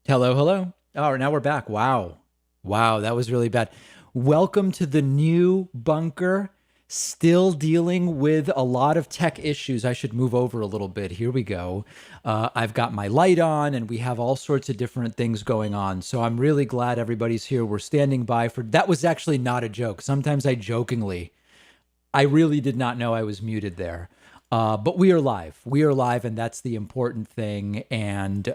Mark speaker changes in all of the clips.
Speaker 1: Hello, hello. Oh, now we're back. Wow. Wow, that was really bad. Welcome to the new bunker. Still dealing with a lot of tech issues. I should move over a little bit. Here we go. I've got my light on, and we have all sorts of different things going on. So I'm really glad everybody's here. We're standing by for that. Was actually not a joke. Sometimes I really did not know I was muted there. But we are live. We are live, and that's the important thing. And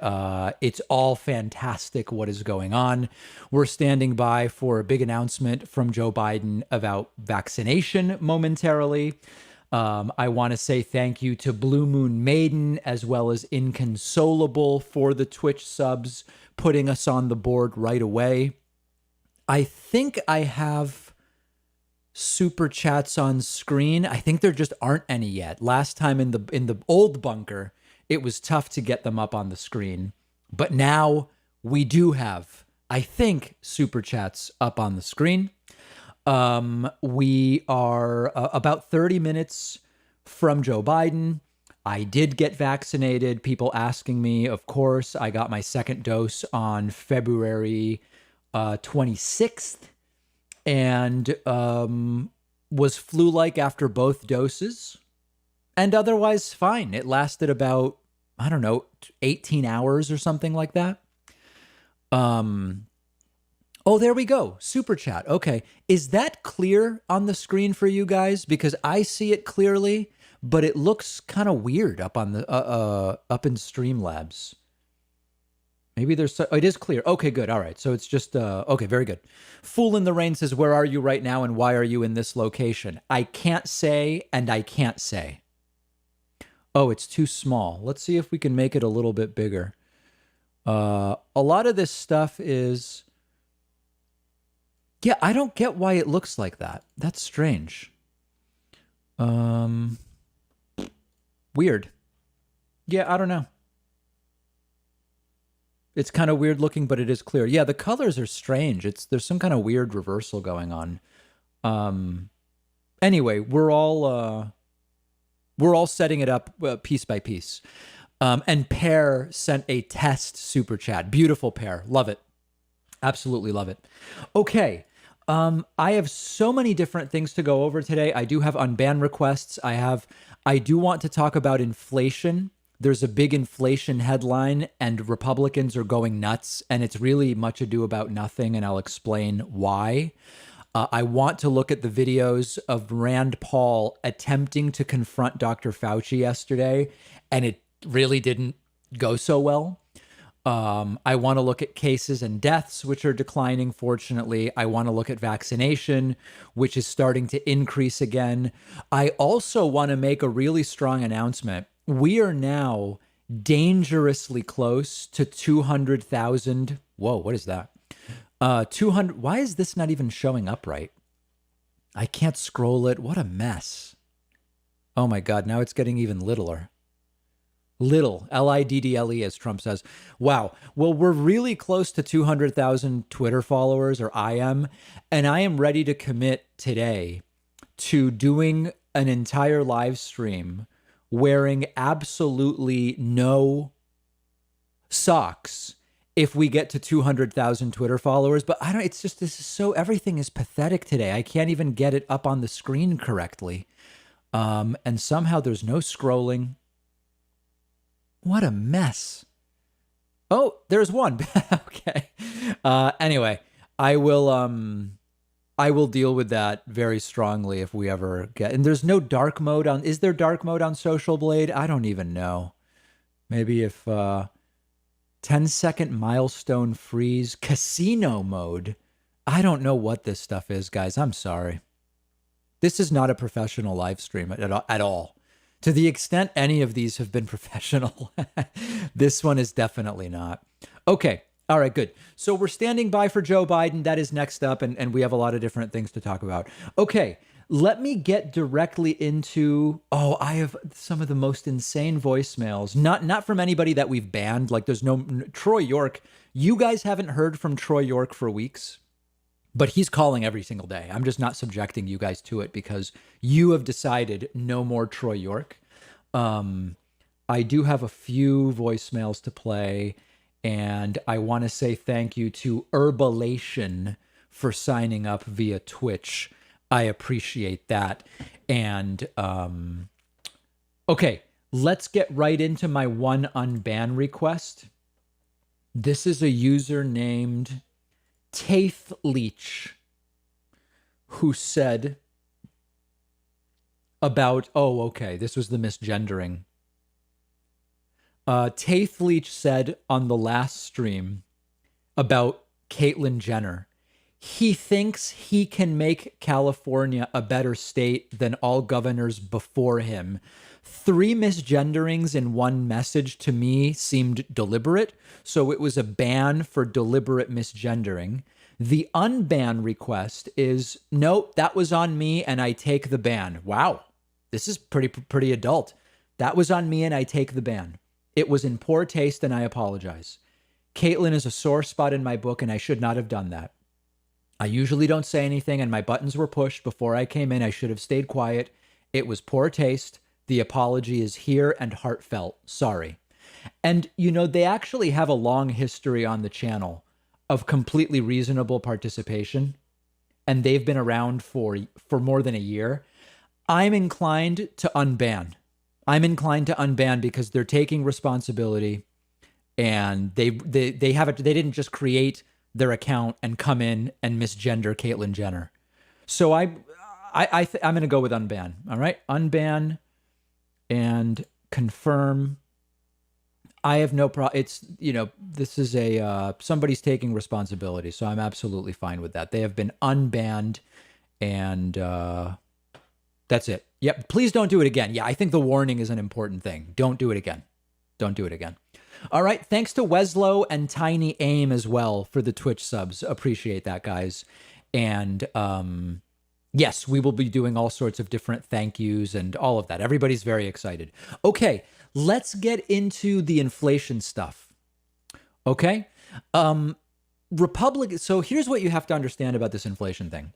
Speaker 1: it's all fantastic what is going on. We're standing by for a big announcement from Joe Biden about vaccination momentarily. I want to say thank you to Blue Moon Maiden as well as Inconsolable for the Twitch subs, putting us on the board right away. I think I have super chats on screen. I think there just aren't any yet. Last time in the old bunker, it was tough to get them up on the screen. But now we do have, I think, super chats up on the screen. We are about 30 minutes from Joe Biden. I did get vaccinated. People asking me, of course, I got my second dose on February 26th and was flu-like after both doses and otherwise fine. It lasted about, I don't know, 18 hours or something like that. Oh, there we go. Super chat. Okay. Is that clear on the screen for you guys? Because I see it clearly, but it looks kind of weird up on the up in Streamlabs. Maybe it is clear. Okay, good. All right. So it's just, okay, very good. Fool in the Rain says, where are you right now and why are you in this location? I can't say, and I can't say. Oh, it's too small. Let's see if we can make it a little bit bigger. A lot of this stuff is, yeah, I don't get why it looks like that. That's strange. Weird. Yeah, I don't know. It's kind of weird looking, but it is clear. Yeah, the colors are strange. There's some kind of weird reversal going on. Anyway, we're all setting it up piece by piece. And Pear sent a test super chat. Beautiful, Pear. Love it. Absolutely love it. Okay. I have so many different things to go over today. I do have Unban requests. I do want to talk about inflation. There's a big inflation headline and Republicans are going nuts, and it's really much ado about nothing, and I'll explain why. I want to look at the videos of Rand Paul attempting to confront Dr. Fauci yesterday, and it really didn't go so well. I want to look at cases and deaths, which are declining, fortunately. I want to look at vaccination, which is starting to increase again. I also want to make a really strong announcement. We are now dangerously close to 200,000. Whoa, what is that? 200. Why is this not even showing up right? I can't scroll it. What a mess. Oh my God, now it's getting even littler. Little, Liddle, as Trump says. Wow. Well, we're really close to 200,000 Twitter followers, or I am, and I am ready to commit today to doing an entire live stream wearing absolutely no socks if we get to 200,000 Twitter followers. But I don't, it's just, this is so, everything is pathetic today. I can't even get it up on the screen correctly. And somehow there's no scrolling. What a mess. Oh, there's one. Okay. Anyway, I will deal with that very strongly if we ever get, and there's no dark mode on, is there dark mode on Social Blade? I don't even know. Maybe if 10-second milestone freeze, casino mode. I don't know what this stuff is, guys. I'm sorry. This is not a professional live stream at all. To the extent any of these have been professional, this one is definitely not. Okay. All right, good. So we're standing by for Joe Biden. That is next up, and we have a lot of different things to talk about. Okay, let me get directly into, I have some of the most insane voicemails. Not from anybody that we've banned. Like there's no, Troy York. You guys haven't heard from Troy York for weeks, but he's calling every single day. I'm just not subjecting you guys to it because you have decided no more Troy York. I do have a few voicemails to play. And I want to say thank you to Herbalation for signing up via Twitch. I appreciate that. And okay, let's get right into my one unban request. This is a user named Taith Leech who said about, oh, okay, this was the misgendering. Taith Leech said on the last stream about Caitlyn Jenner, he thinks he can make California a better state than all governors before him. 3 misgenderings in one message to me seemed deliberate, so it was a ban for deliberate misgendering. The unban request is, nope, that was on me and I take the ban. Wow, this is pretty adult. That was on me and I take the ban. It was in poor taste and I apologize. Caitlyn is a sore spot in my book and I should not have done that. I usually don't say anything and my buttons were pushed before I came in. I should have stayed quiet. It was poor taste. The apology is here and heartfelt. Sorry. And, you know, they actually have a long history on the channel of completely reasonable participation. And they've been around for more than a year. I'm inclined to unban. Because they're taking responsibility and they didn't just create their account and come in and misgender Caitlyn Jenner. So I'm going to go with unban. All right. Unban and confirm. I have no problem. It's, you know, this is somebody's taking responsibility. So I'm absolutely fine with that. They have been unbanned and, that's it. Yep. Please don't do it again. Yeah, I think the warning is an important thing. Don't do it again. Don't do it again. All right. Thanks to Weslow and Tiny Aim as well for the Twitch subs. Appreciate that, guys. And yes, we will be doing all sorts of different thank yous and all of that. Everybody's very excited. Okay, let's get into the inflation stuff. Okay. So here's what you have to understand about this inflation thing.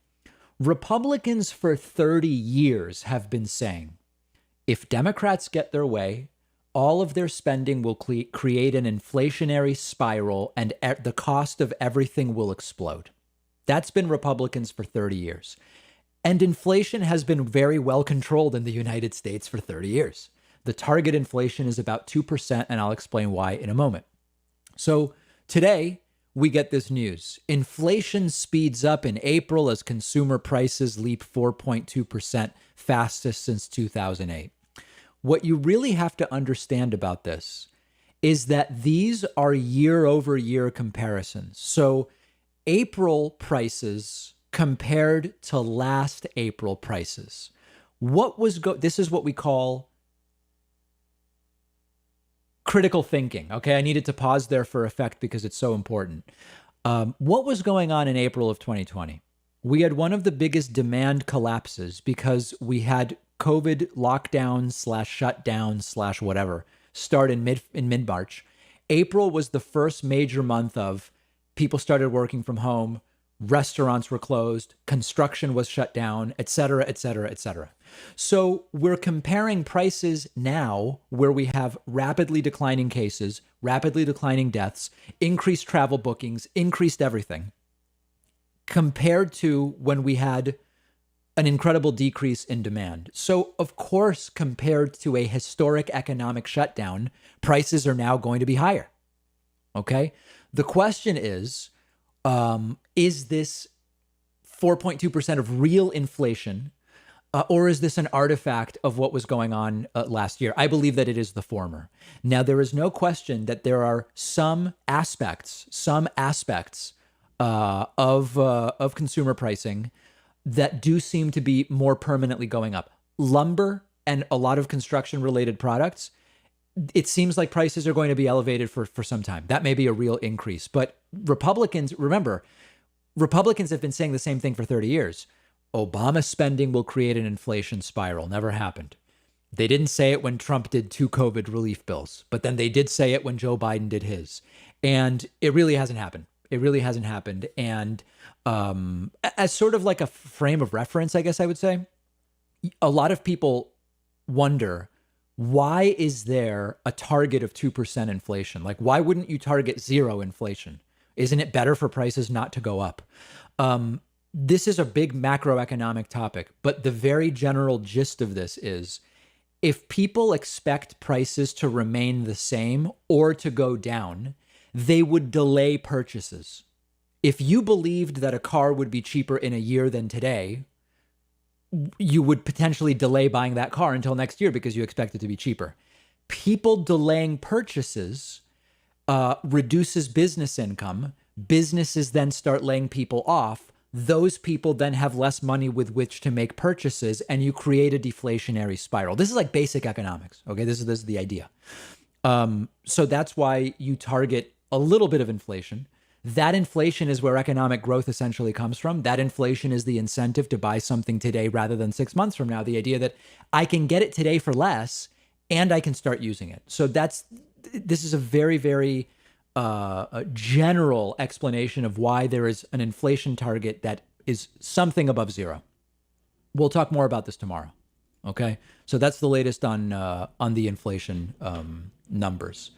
Speaker 1: Republicans for 30 years have been saying, if Democrats get their way, all of their spending will create an inflationary spiral and the cost of everything will explode. That's been Republicans for 30 years. And inflation has been very well controlled in the United States for 30 years. The target inflation is about 2%, and I'll explain why in a moment. So today, we get this news. Inflation speeds up in April as consumer prices leap 4.2%, fastest since 2008. What you really have to understand about this is that these are year-over-year comparisons. So April prices compared to last April prices. This is what we call critical thinking. Okay, I needed to pause there for effect because it's so important. What was going on in April of 2020? We had one of the biggest demand collapses because we had COVID lockdown/shutdown/ whatever start in mid-March. April was the first major month of people started working from home, restaurants were closed, construction was shut down, et cetera, et cetera, et cetera. So we're comparing prices now where we have rapidly declining cases, rapidly declining deaths, increased travel bookings, increased everything, compared to when we had an incredible decrease in demand. So, of course, compared to a historic economic shutdown, prices are now going to be higher. Okay? The question is this 4.2% of real inflation, or is this an artifact of what was going on last year? I believe that it is the former. Now, there is no question that there are some aspects of consumer pricing that do seem to be more permanently going up. Lumber and a lot of construction-related products, it seems like prices are going to be elevated for some time. That may be a real increase. But Republicans, remember, Republicans have been saying the same thing for 30 years. Obama spending will create an inflation spiral. Never happened. They didn't say it when Trump did 2 COVID relief bills, but then they did say it when Joe Biden did his. And it really hasn't happened. It really hasn't happened. And as sort of like a frame of reference, I guess I would say, a lot of people wonder Why is there a target of 2% inflation? Like, why wouldn't you target zero inflation? Isn't it better for prices not to go up? This is a big macroeconomic topic, but the very general gist of this is if people expect prices to remain the same or to go down, they would delay purchases. If you believed that a car would be cheaper in a year than today, you would potentially delay buying that car until next year because you expect it to be cheaper. People delaying purchases reduces business income. Businesses then start laying people off. Those people then have less money with which to make purchases, and you create a deflationary spiral. This is like basic economics. Okay, this is the idea. So that's why you target a little bit of inflation. That inflation is where economic growth essentially comes from. That inflation is the incentive to buy something today rather than 6 months from now. The idea that I can get it today for less and I can start using it. So this is a very, very general explanation of why there is an inflation target that is something above zero. We'll talk more about this tomorrow. Okay, so that's the latest on the inflation numbers.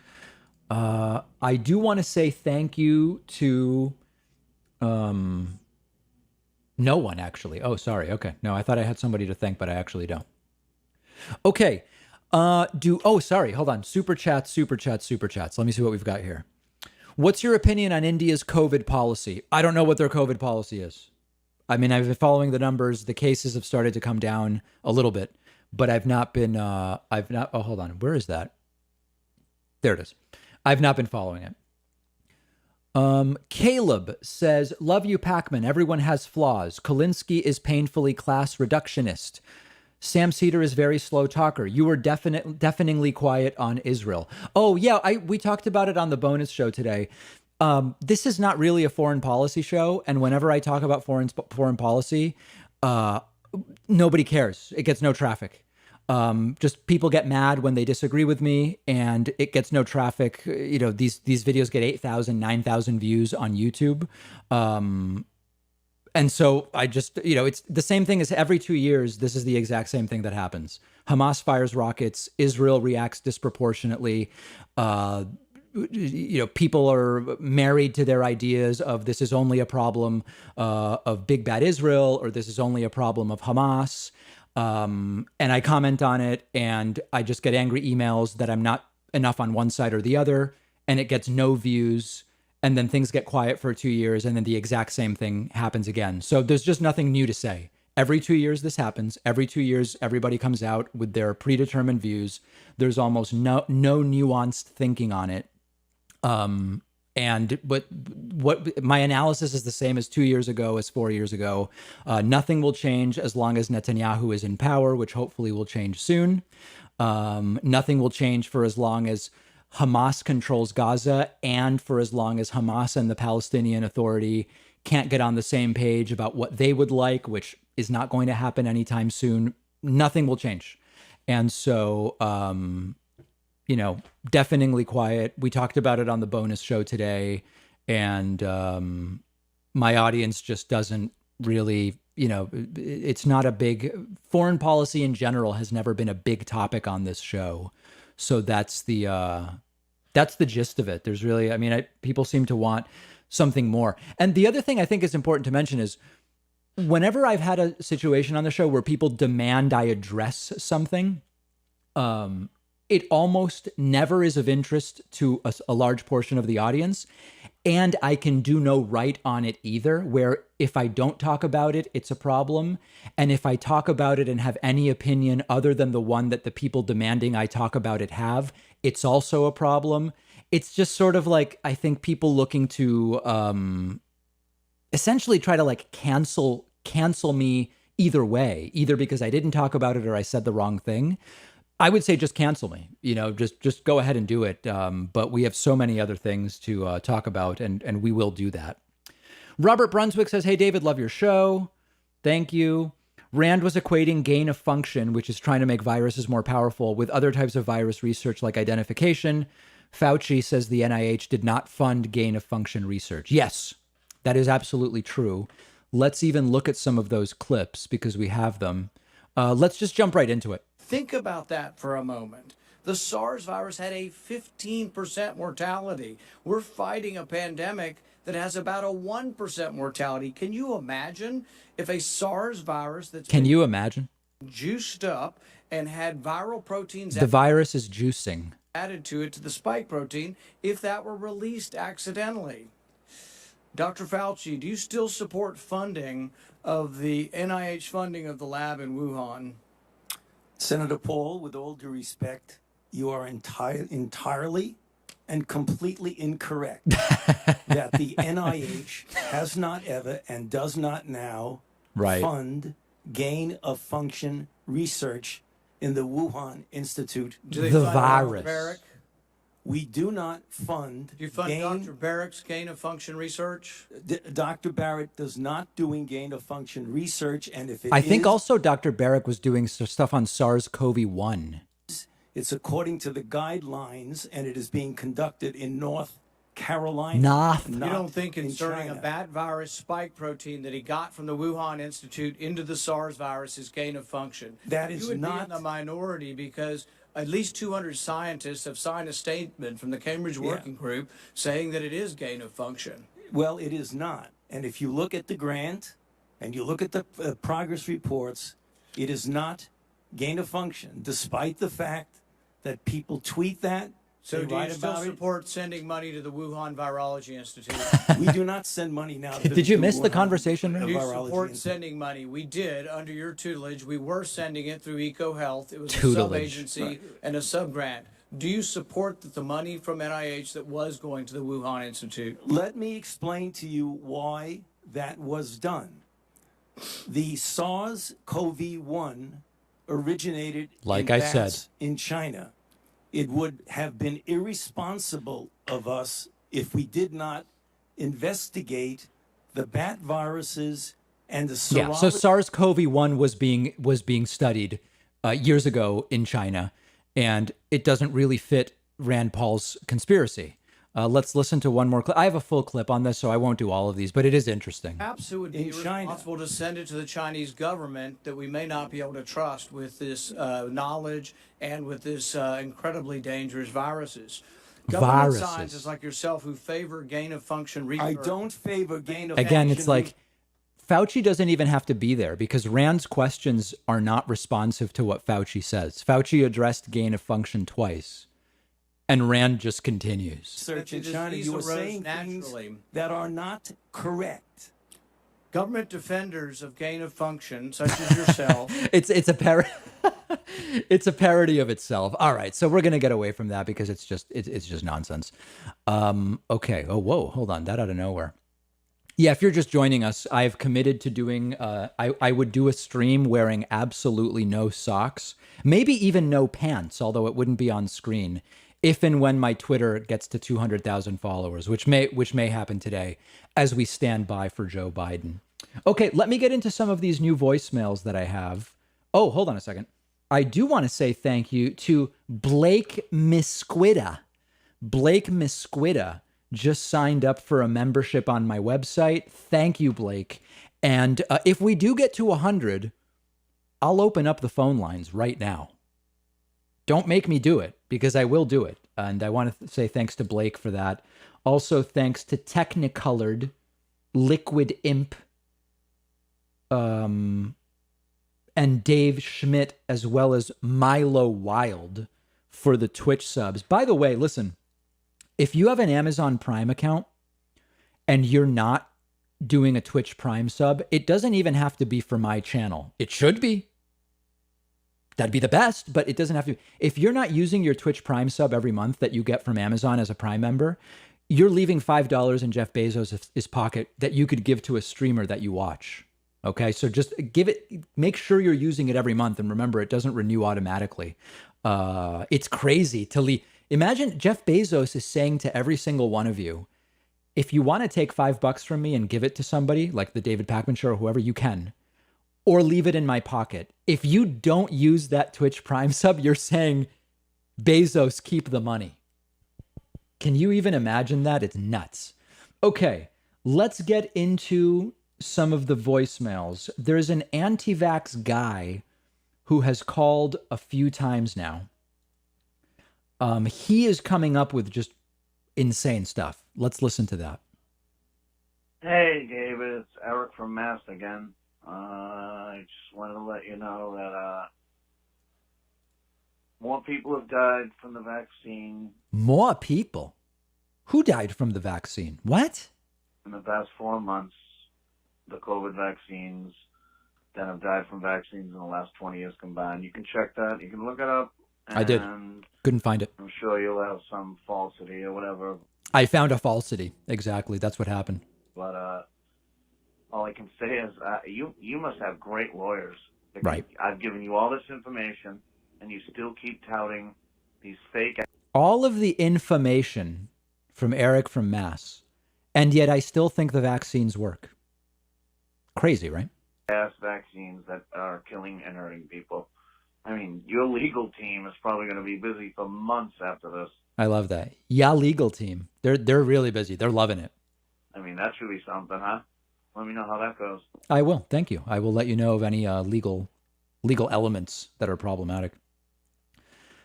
Speaker 1: I do want to say thank you to no one, actually. Oh, sorry. Okay. No, I thought I had somebody to thank, but I actually don't. Okay. Sorry. Hold on. Super chats. Let me see what we've got here. What's your opinion on India's COVID policy? I don't know what their COVID policy is. I mean, I've been following the numbers. The cases have started to come down a little bit, but I've not been, oh, hold on. Where is that? There it is. I've not been following it. Caleb says, love you, Pacman. Everyone has flaws. Kalinsky is painfully class reductionist. Sam Cedar is very slow talker. You were deafeningly quiet on Israel. Oh, yeah, we talked about it on the bonus show today. This is not really a foreign policy show. And whenever I talk about foreign policy, nobody cares. It gets no traffic. Just people get mad when they disagree with me, and it gets no traffic. You know, these videos get 8,000, 9,000 views on YouTube. And so I just, it's the same thing as every 2 years. This is the exact same thing that happens. Hamas fires rockets. Israel reacts disproportionately. People are married to their ideas of this is only a problem of big bad Israel, or this is only a problem of Hamas. And I comment on it, and I just get angry emails that I'm not enough on one side or the other, and it gets no views. And then things get quiet for 2 years, and then the exact same thing happens again. So there's just nothing new to say. Every 2 years this happens. Every 2 years, everybody comes out with their predetermined views. There's almost no nuanced thinking on it. But what my analysis is the same as 2 years ago, as 4 years ago. Nothing will change as long as Netanyahu is in power, which hopefully will change soon. Nothing will change for as long as Hamas controls Gaza, and for as long as Hamas and the Palestinian Authority can't get on the same page about what they would like, which is not going to happen anytime soon. Nothing will change. And so, deafeningly quiet. We talked about it on the bonus show today, and my audience just doesn't really, it's not a big, foreign policy in general has never been a big topic on this show. So that's the gist of it. There's really, people seem to want something more. And the other thing I think is important to mention is whenever I've had a situation on the show where people demand I address something, it almost never is of interest to a large portion of the audience. And I can do no right on it either, where if I don't talk about it, it's a problem. And if I talk about it and have any opinion other than the one that the people demanding I talk about it have, it's also a problem. It's just sort of like, I think people looking to essentially try to like cancel me either way, either because I didn't talk about it or I said the wrong thing. I would say just cancel me, just go ahead and do it. But we have so many other things to talk about, and we will do that. Robert Brunswick says, hey, David, love your show. Thank you. Rand was equating gain of function, which is trying to make viruses more powerful, with other types of virus research like identification. Fauci says the NIH did not fund gain of function research. Yes, that is absolutely true. Let's even look at some of those clips because we have them. Let's just jump right into it.
Speaker 2: Think about that for a moment. The SARS virus had a 15% mortality. We're fighting a pandemic that has about a 1% mortality. Can you imagine if a SARS virus that's
Speaker 1: Can you imagine?
Speaker 2: juiced up and had viral proteins
Speaker 1: The virus is juicing.
Speaker 2: added to it, to the spike protein, if that were released accidentally? Dr. Fauci, do you still support funding of the NIH funding of the lab in Wuhan?
Speaker 3: Senator Paul, with all due respect, you are entirely and completely incorrect that the NIH has not ever and does not now fund gain of function research in the Wuhan Institute.
Speaker 2: Do they
Speaker 1: The
Speaker 2: fund
Speaker 1: virus.
Speaker 2: Dr. Barrick?
Speaker 3: We do not fund
Speaker 2: Do you fund Dr. Barrick's gain of function research?
Speaker 3: Dr. Barrett does not doing gain of function research, and if it
Speaker 1: I think also Dr. Barrick was doing stuff on SARS-CoV-1.
Speaker 3: it's according to the guidelines, and it is being conducted in North Carolina.
Speaker 2: You don't think inserting a bat virus spike protein that he got from the Wuhan Institute into the SARS virus is gain of function?
Speaker 3: That is
Speaker 2: you would
Speaker 3: not
Speaker 2: be in the minority, because at least 200 scientists have signed a statement from the Cambridge Working Group saying that it is gain of function.
Speaker 3: Well, it is not. And if you look at the grant and you look at the progress reports, it is not gain of function, despite the fact that people tweet that.
Speaker 2: So do you still support sending money to the Wuhan Virology Institute?
Speaker 3: We do not send money now. To
Speaker 1: Did you miss the conversation?
Speaker 2: Do you support sending money? We did under your tutelage. We were sending it through EcoHealth. It was a sub-agency and a sub-grant. Do you support the money from NIH that was going to the Wuhan Institute?
Speaker 3: Let me explain to you why that was done. The SARS-CoV-1 originated
Speaker 1: like
Speaker 3: in
Speaker 1: I
Speaker 3: bats
Speaker 1: said
Speaker 3: in China. It would have been irresponsible of us if we did not investigate the bat viruses and the
Speaker 1: so SARS-CoV-1 was being studied years ago in China, and it doesn't really fit Rand Paul's conspiracy. Let's listen to one more clip. I have a full clip on this, so I won't do all of these, but it is interesting.
Speaker 2: Perhaps it would be responsible to send it to the Chinese government that we may not be able to trust with this knowledge and with this incredibly dangerous viruses. Government scientists like yourself who favor gain of function research.
Speaker 3: I don't favor gain of function.
Speaker 1: Again, it's like Fauci doesn't even have to be there because Rand's questions are not responsive to what Fauci says. Fauci addressed gain of function twice. And Rand just continues.
Speaker 3: Search in China, you are saying things that are not correct.
Speaker 2: Government defenders of gain of function, such as yourself.
Speaker 1: it's a parody of itself. All right, so we're gonna get away from that because it's just nonsense. Okay. Oh, whoa, hold on. That out of nowhere. Yeah, if you're just joining us, I've committed to doing. I would do a stream wearing absolutely no socks, maybe even no pants, although it wouldn't be on screen. If and when my Twitter gets to 200,000 followers, which may happen today, as we stand by for Joe Biden. Okay, let me get into some of these new voicemails that I have. Oh, hold on a second. I do want to say thank you to Blake Misquita. Blake Misquita just signed up for a membership on my website. Thank you, Blake. And if we do get to 100, I'll open up the phone lines right now. Don't make me do it, because I will do it. And I want to say thanks to Blake for that. Also, thanks to Technicolored, Liquid Imp, and Dave Schmidt, as well as Milo Wild for the Twitch subs. By the way, listen, if you have an Amazon Prime account and you're not doing a Twitch Prime sub, it doesn't even have to be for my channel. It should be. That'd be the best, but it doesn't have to. If you're not using your Twitch Prime sub every month that you get from Amazon as a Prime member, you're leaving $5 in Jeff Bezos' pocket that you could give to a streamer that you watch. Okay, so just make sure you're using it every month. And remember, it doesn't renew automatically. It's crazy to leave. Imagine Jeff Bezos is saying to every single one of you, if you want to take $5 from me and give it to somebody like the David Pakman Show or whoever, you can. Or leave it in my pocket. If you don't use that Twitch Prime sub, you're saying, Bezos, keep the money. Can you even imagine that? It's nuts. Okay, let's get into some of the voicemails. There's an anti-vax guy who has called a few times now. He is coming up with just insane stuff. Let's listen to that.
Speaker 4: Hey, David, it's Eric from Mass again. I just wanted to let you know that more people have died from the vaccine.
Speaker 1: More people? Who died from the vaccine? What?
Speaker 4: In the past 4 months, the COVID vaccines that have died from vaccines in the last 20 years combined. You can check that. You can look it up.
Speaker 1: I did. Couldn't find it.
Speaker 4: I'm sure you'll have some falsity or whatever.
Speaker 1: I found a falsity. Exactly. That's what happened.
Speaker 4: But all I can say is you must have great lawyers.
Speaker 1: Right.
Speaker 4: I've given you all this information, and you still keep touting these fake...
Speaker 1: All of the information from Eric from Mass, and yet I still think the vaccines work. Crazy, right?
Speaker 4: ...ass vaccines that are killing and hurting people. I mean, your legal team is probably going to be busy for months after this.
Speaker 1: I love that. Yeah, legal team. They're really busy. They're loving it.
Speaker 4: I mean, that should be something, huh? Let me know how that goes.
Speaker 1: I will. Thank you. I will let you know of any legal elements that are problematic.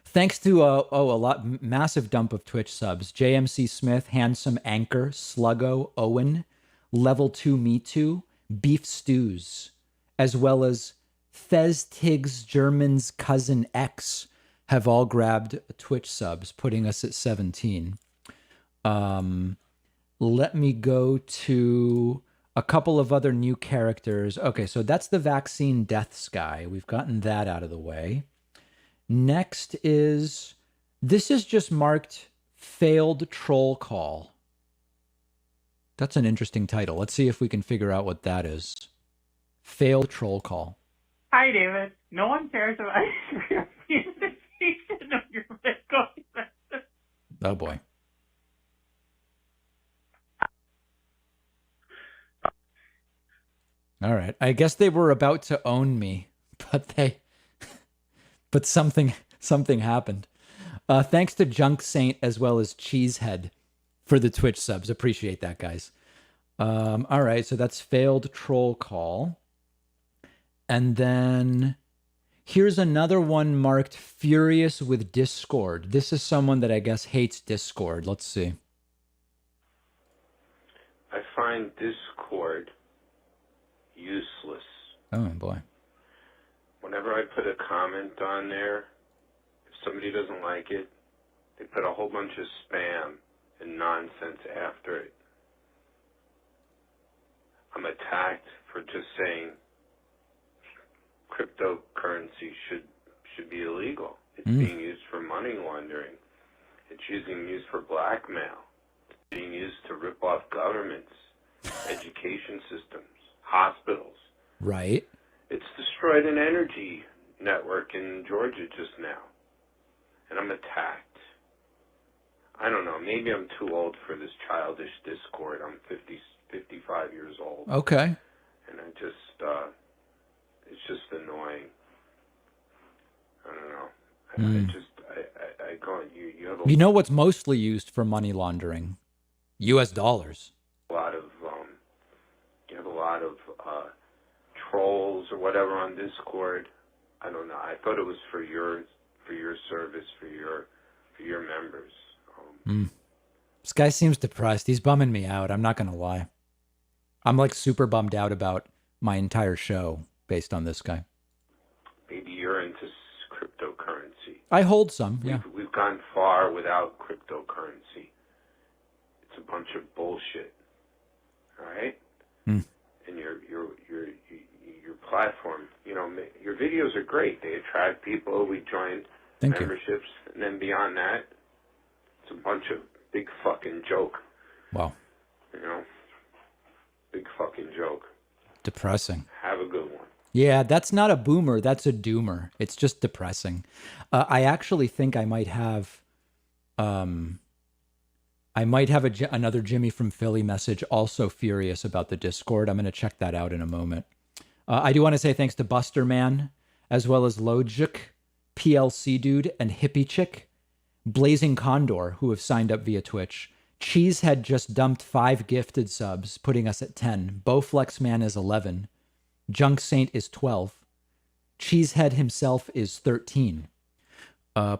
Speaker 1: Thanks to a massive dump of Twitch subs. JMC Smith, Handsome Anchor, Sluggo, Owen, Level 2 Me Too, Beef Stews, as well as Thez Tiggs German's Cousin X have all grabbed Twitch subs, putting us at 17. Let me go to a couple of other new characters. Okay, so that's the vaccine deaths guy. We've gotten that out of the way. Next is, this is just marked failed troll call. That's an interesting title. Let's see if we can figure out what that is. Failed troll call.
Speaker 5: Hi, David. No one cares about your presentation of your Bitcoin message.
Speaker 1: Oh, boy. All right. I guess they were about to own me, but something happened. Thanks to Junk Saint as well as Cheesehead for the Twitch subs. Appreciate that, guys. All right. So that's failed troll call. And then here's another one marked furious with Discord. This is someone that I guess hates Discord. Let's see.
Speaker 6: I find Discord useless.
Speaker 1: Oh, boy.
Speaker 6: Whenever I put a comment on there, if somebody doesn't like it, they put a whole bunch of spam and nonsense after it. I'm attacked for just saying cryptocurrency should be illegal. It's being used for money laundering. It's being used for blackmail. It's being used to rip off governments, education systems, hospitals.
Speaker 1: Right.
Speaker 6: It's destroyed an energy network in Georgia just now. And I'm attacked. I don't know. Maybe I'm too old for this childish Discord. I'm 55 years old.
Speaker 1: Okay.
Speaker 6: And I just, it's just annoying. I don't know. I go, you have
Speaker 1: You know what's mostly used for money laundering? U.S. dollars.
Speaker 6: a lot of, you have a lot of trolls or whatever on Discord. I don't know. I thought it was for your service, for your members.
Speaker 1: This guy seems depressed. He's bumming me out. I'm not going to lie. I'm like super bummed out about my entire show based on this guy.
Speaker 6: Maybe you're into cryptocurrency.
Speaker 1: I hold some, yeah.
Speaker 6: We've gone far without cryptocurrency. It's a bunch of bullshit. All right? And your platform, you know, your videos are great. They attract people. We join memberships. And then beyond that, it's a bunch of big fucking joke.
Speaker 1: Wow.
Speaker 6: You know? Big fucking joke.
Speaker 1: Depressing.
Speaker 6: Have a good one.
Speaker 1: Yeah, that's not a boomer. That's a doomer. It's just depressing. I actually think I might have, another Jimmy from Philly message also furious about the Discord. I'm going to check that out in a moment. I do want to say thanks to Buster Man, as well as Logic, PLC Dude, and Hippie Chick, Blazing Condor, who have signed up via Twitch. Cheesehead just dumped 5 gifted subs, putting us at 10. Bowflex Man is 11. Junk Saint is 12. Cheesehead himself is 13,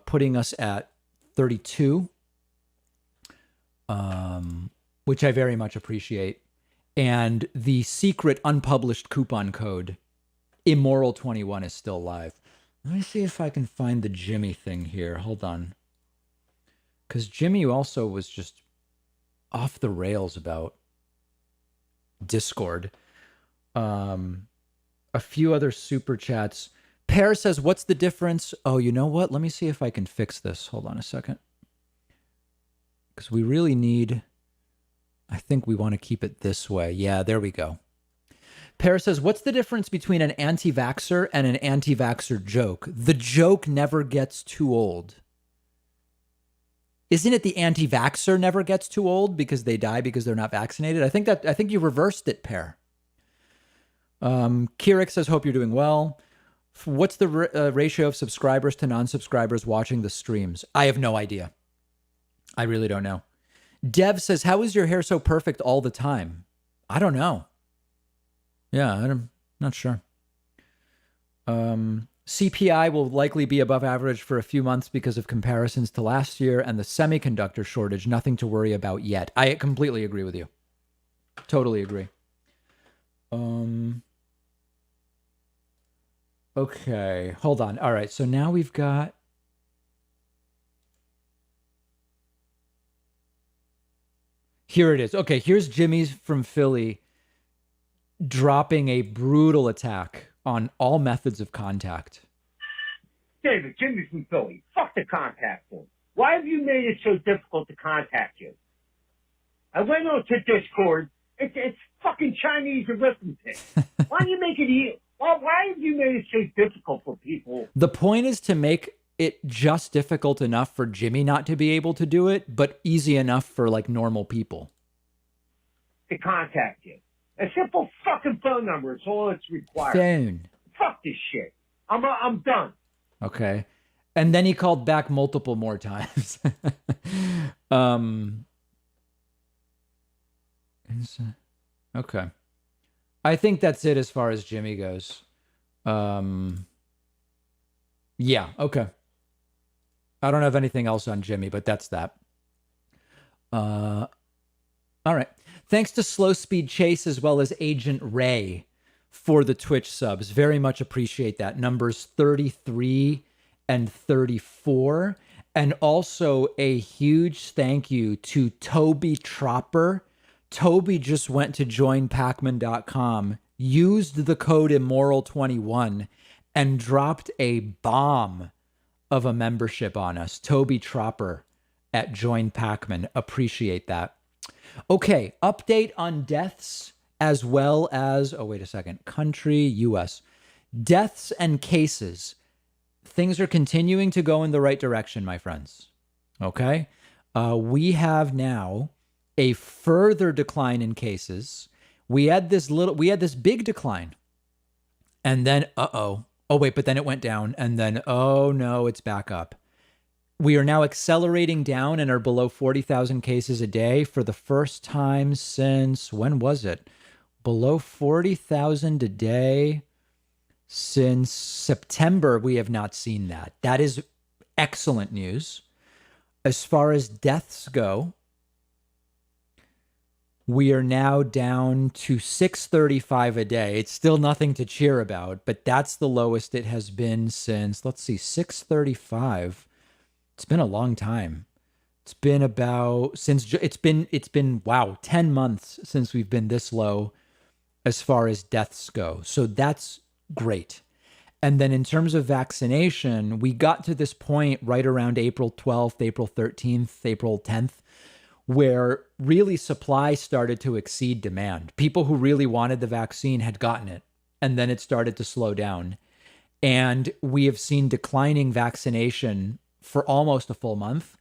Speaker 1: putting us at 32, which I very much appreciate. And the secret unpublished coupon code, Immoral21, is still live. Let me see if I can find the Jimmy thing here. Hold on. Because Jimmy also was just off the rails about Discord. A few other super chats. Pear says, what's the difference? Oh, you know what? Let me see if I can fix this. Hold on a second. Because we really need... I think we want to keep it this way. Yeah, there we go. Pear says, what's the difference between an anti-vaxxer and an anti-vaxxer joke? The joke never gets too old. Isn't it the anti-vaxxer never gets too old because they die because they're not vaccinated? I think you reversed it, Pear. Keurig says, hope you're doing well. What's the ratio of subscribers to non-subscribers watching the streams? I have no idea. I really don't know. Dev says, how is your hair so perfect all the time? I don't know. Yeah, I'm not sure. CPI will likely be above average for a few months because of comparisons to last year and the semiconductor shortage. Nothing to worry about yet. I completely agree with you. Totally agree. Okay, hold on. All right, so now we've got... Here it is. Okay, here's Jimmy's from Philly dropping a brutal attack on all methods of contact.
Speaker 7: David, Jimmy from Philly. Fuck the contact form. Why have you made it so difficult to contact you? I went on to Discord. It's fucking Chinese arithmetic. Why do you make it easy? Why have you made it so difficult for people?
Speaker 1: The point is to make it just difficult enough for Jimmy not to be able to do it, but easy enough for like normal people
Speaker 7: to contact you. A simple fucking phone number is all it's required.
Speaker 1: Phone.
Speaker 7: Fuck this shit. I'm done.
Speaker 1: Okay. And then he called back multiple more times. Okay. I think that's it as far as Jimmy goes. Yeah, okay. I don't have anything else on Jimmy, but that's that. All right. Thanks to Slow Speed Chase as well as Agent Ray for the Twitch subs. Very much appreciate that. Numbers 33 and 34. And also a huge thank you to Toby Tropper. Toby just went to joinpacman.com, used the code Immoral21, and dropped a bomb of a membership on us. Toby Tropper at Join Pacman. Appreciate that. Okay, update on deaths as well as, oh, wait a second, country, U.S. Deaths and cases. Things are continuing to go in the right direction, my friends. Okay? We have now a further decline in cases. We had this big decline. And then, oh wait, but then it went down. And then, oh no, it's back up. We are now accelerating down and are below 40,000 cases a day for the first time since, when was it? Below 40,000 a day since September. We have not seen that. That is excellent news. As far as deaths go, we are now down to 635 a day. It's still nothing to cheer about, but that's the lowest it has been since, let's see, 635. It's been a long time. It's been about, it's been, wow, 10 months since we've been this low as far as deaths go. So that's great. And then in terms of vaccination, we got to this point right around April 12th, April 13th, April 10th, where really supply started to exceed demand. People who really wanted the vaccine had gotten it, and then it started to slow down. And we have seen declining vaccination for almost a full month.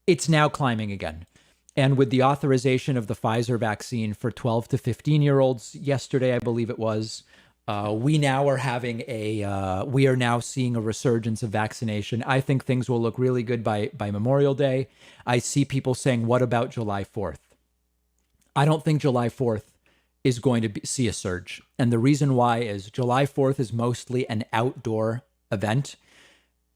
Speaker 1: It's now climbing again. And with the authorization of the Pfizer vaccine for 12 to 15-year-olds yesterday, I believe it was, we are now seeing a resurgence of vaccination. I think things will look really good by Memorial Day. I see people saying, what about July 4th? I don't think July 4th is going to see a surge. And the reason why is July 4th is mostly an outdoor event.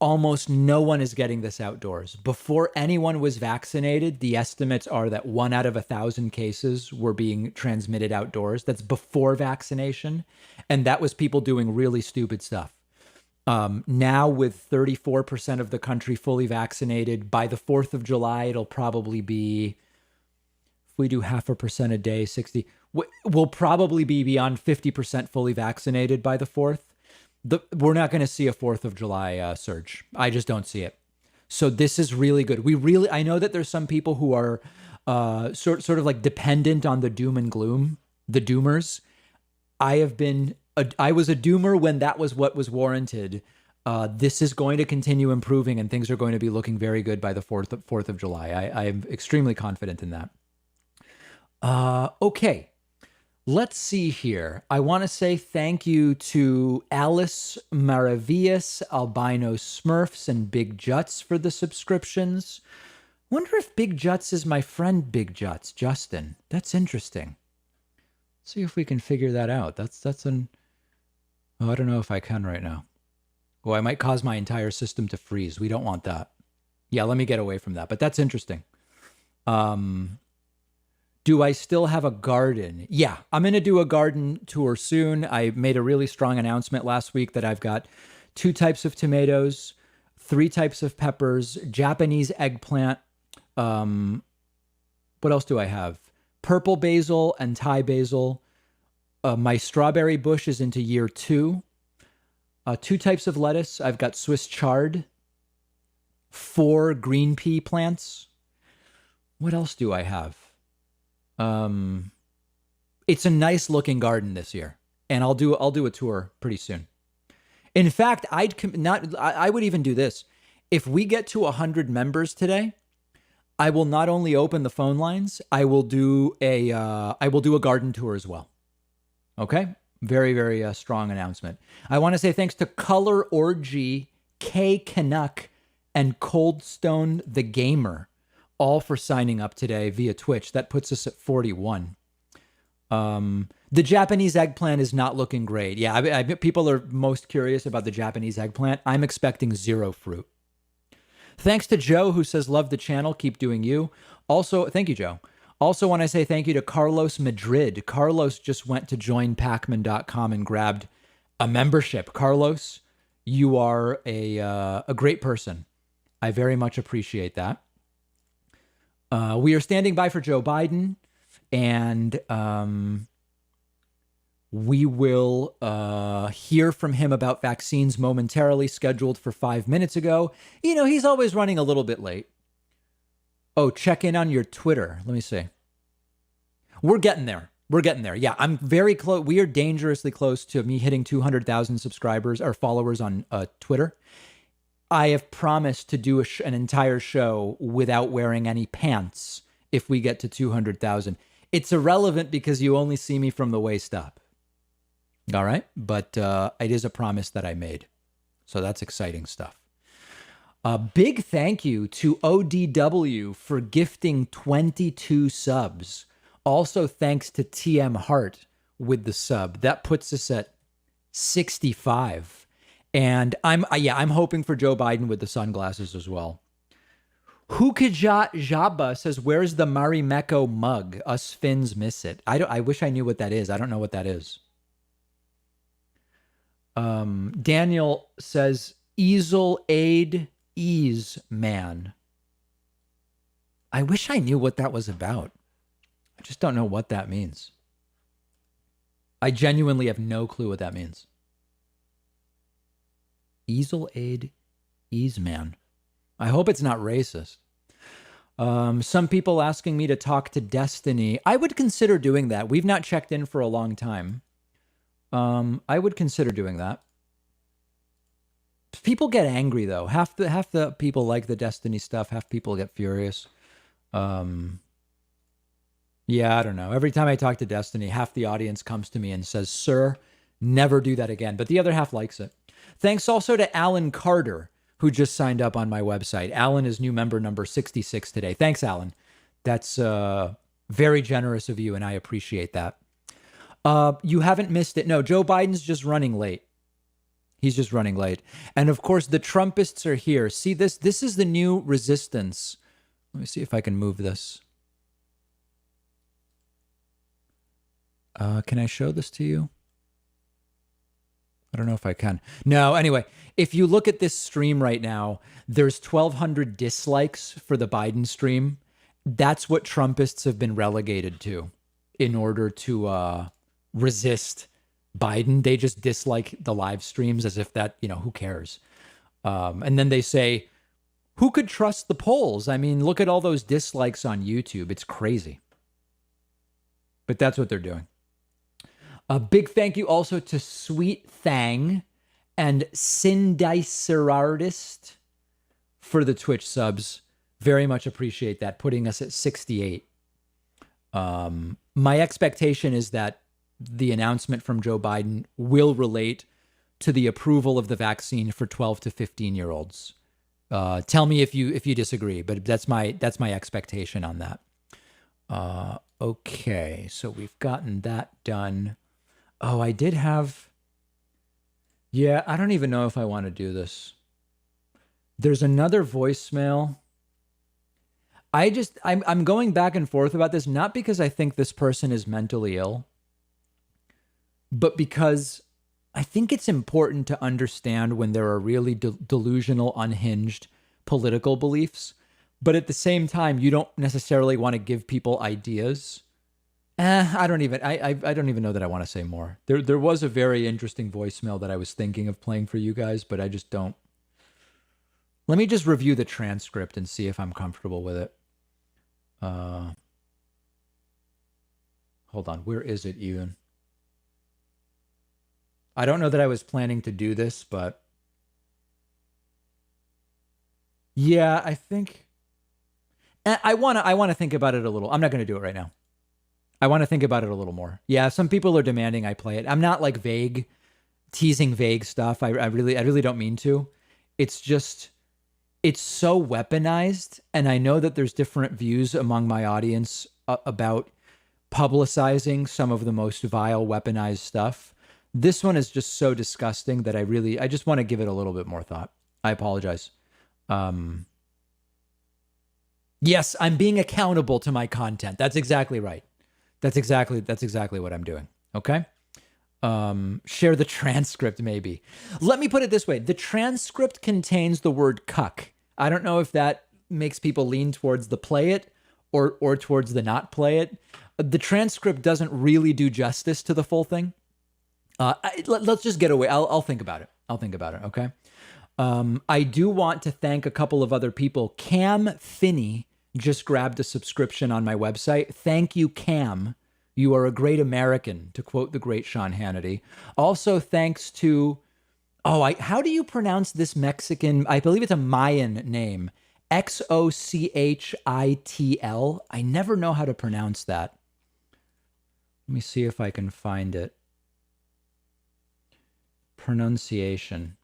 Speaker 1: Almost no one is getting this outdoors. Before anyone was vaccinated, the estimates are that 1 out of 1,000 cases were being transmitted outdoors. That's before vaccination. And that was people doing really stupid stuff. Now with 34% of the country fully vaccinated, by the 4th of July, it'll probably be, if we do 0.5% a day, 60, we'll probably be beyond 50% fully vaccinated by the 4th. We're not going to see a 4th of July surge. I just don't see it. So this is really good. I know that there's some people who are sort of like dependent on the doom and gloom, the doomers. I was a doomer when that was what was warranted. This is going to continue improving and things are going to be looking very good by the 4th of July. I am extremely confident in that. Okay. Let's see here. I want to say thank you to Alice Maravillas, Albino Smurfs, and Big Juts for the subscriptions. Wonder if Big Juts is my friend Big Juts, Justin. That's interesting. See if we can figure that out. Oh, I don't know if I can right now. Oh, I might cause my entire system to freeze. We don't want that. Yeah, let me get away from that. But that's interesting. Do I still have a garden? Yeah, I'm going to do a garden tour soon. I made a really strong announcement last week that I've got 2 types of tomatoes, 3 types of peppers, Japanese eggplant. What else do I have? Purple basil and Thai basil. My strawberry bush is into year 2. 2 types of lettuce. I've got Swiss chard. 4 green pea plants. What else do I have? It's a nice looking garden this year, and I'll do a tour pretty soon. In fact, I would even do this. If we get to 100 members today, I will not only open the phone lines, I will do a garden tour as well. Okay? Very, very strong announcement. I want to say thanks to Color Orgy, K Canuck, and Coldstone the Gamer, all for signing up today via Twitch. That puts us at 41. The Japanese eggplant is not looking great. Yeah, people are most curious about the Japanese eggplant. I'm expecting 0 fruit. Thanks to Joe, who says, love the channel. Keep doing you. Also, thank you, Joe. Also want to say thank you to Carlos Madrid. Carlos just went to joinpacman.com and grabbed a membership. Carlos, you are a great person. I very much appreciate that. We are standing by for Joe Biden, and we will hear from him about vaccines momentarily, scheduled for 5 minutes ago. You know, he's always running a little bit late. Oh, check in on your Twitter. Let me see. We're getting there. Yeah, I'm very close. We are dangerously close to me hitting 200,000 subscribers or followers on Twitter. I have promised to do an entire show without wearing any pants if we get to 200,000. It's irrelevant because you only see me from the waist up. All right? But it is a promise that I made. So that's exciting stuff. A big thank you to ODW for gifting 22 subs. Also thanks to TM Hart with the sub. That puts us at 65. And I'm hoping for Joe Biden with the sunglasses as well. Hukajat Jabba says, where's the Marimekko mug? Us Finns miss it. I wish I knew what that is. I don't know what that is. Daniel says, easel aid ease man. I wish I knew what that was about. I just don't know what that means. I genuinely have no clue what that means. Easel aid ease man. I hope it's not racist. Some people asking me to talk to Destiny. I would consider doing that. We've not checked in for a long time. I would consider doing that. People get angry though. Half the people like the Destiny stuff. Half people get furious. Yeah, I don't know. Every time I talk to Destiny, half the audience comes to me and says, "Sir, never do that again." But the other half likes it. Thanks also to Alan Carter, who just signed up on my website. Alan is new member number 66 today. Thanks, Alan. That's very generous of you, and I appreciate that. You haven't missed it. No, Joe Biden's just running late. He's just running late. And of course, the Trumpists are here. See this? This is the new resistance. Let me see if I can move this. Can I show this to you? I don't know if I can. No, anyway, if you look at this stream right now, there's 1,200 dislikes for the Biden stream. That's what Trumpists have been relegated to in order to resist Biden. They just dislike the live streams as if that, who cares? And then they say, who could trust the polls? I mean, look at all those dislikes on YouTube. It's crazy. But that's what they're doing. A big thank you also to Sweet Thang and Sindicerartist for the Twitch subs. Very much appreciate that, putting us at 68. My expectation is that the announcement from Joe Biden will relate to the approval of the vaccine for 12 to 15-year-olds. Tell me if you disagree, but that's my expectation on that. Okay, so we've gotten that done. Oh, I did have... Yeah, I don't even know if I want to do this. There's another voicemail. I'm going back and forth about this, not because I think this person is mentally ill, but because I think it's important to understand when there are really delusional, unhinged political beliefs. But at the same time, you don't necessarily want to give people ideas. I don't even know that I want to say more. There was a very interesting voicemail that I was thinking of playing for you guys, but I just don't. Let me just review the transcript and see if I'm comfortable with it. Hold on. Where is it even? I don't know that I was planning to do this, but yeah, I think I want to think about it a little. I'm not going to do it right now. I want to think about it a little more. Yeah, some people are demanding I play it. I'm not like teasing vague stuff. I really don't mean to. It's just, it's so weaponized. And I know that there's different views among my audience about publicizing some of the most vile weaponized stuff. This one is just so disgusting that I just want to give it a little bit more thought. I apologize. Yes, I'm being accountable to my content. That's exactly right. That's exactly what I'm doing. Okay. Share the transcript, maybe. Let me put it this way. The transcript contains the word cuck. I don't know if that makes people lean towards the play it or towards the not play it. The transcript doesn't really do justice to the full thing. Let's just get away. I'll think about it. Okay. I do want to thank a couple of other people. Cam Finney just grabbed a subscription on my website. Thank you, Cam. You are a great American, to quote the great Sean Hannity. Also, thanks to, how do you pronounce this Mexican? I believe it's a Mayan name. Xochitl. I never know how to pronounce that. Let me see if I can find it. Pronunciation.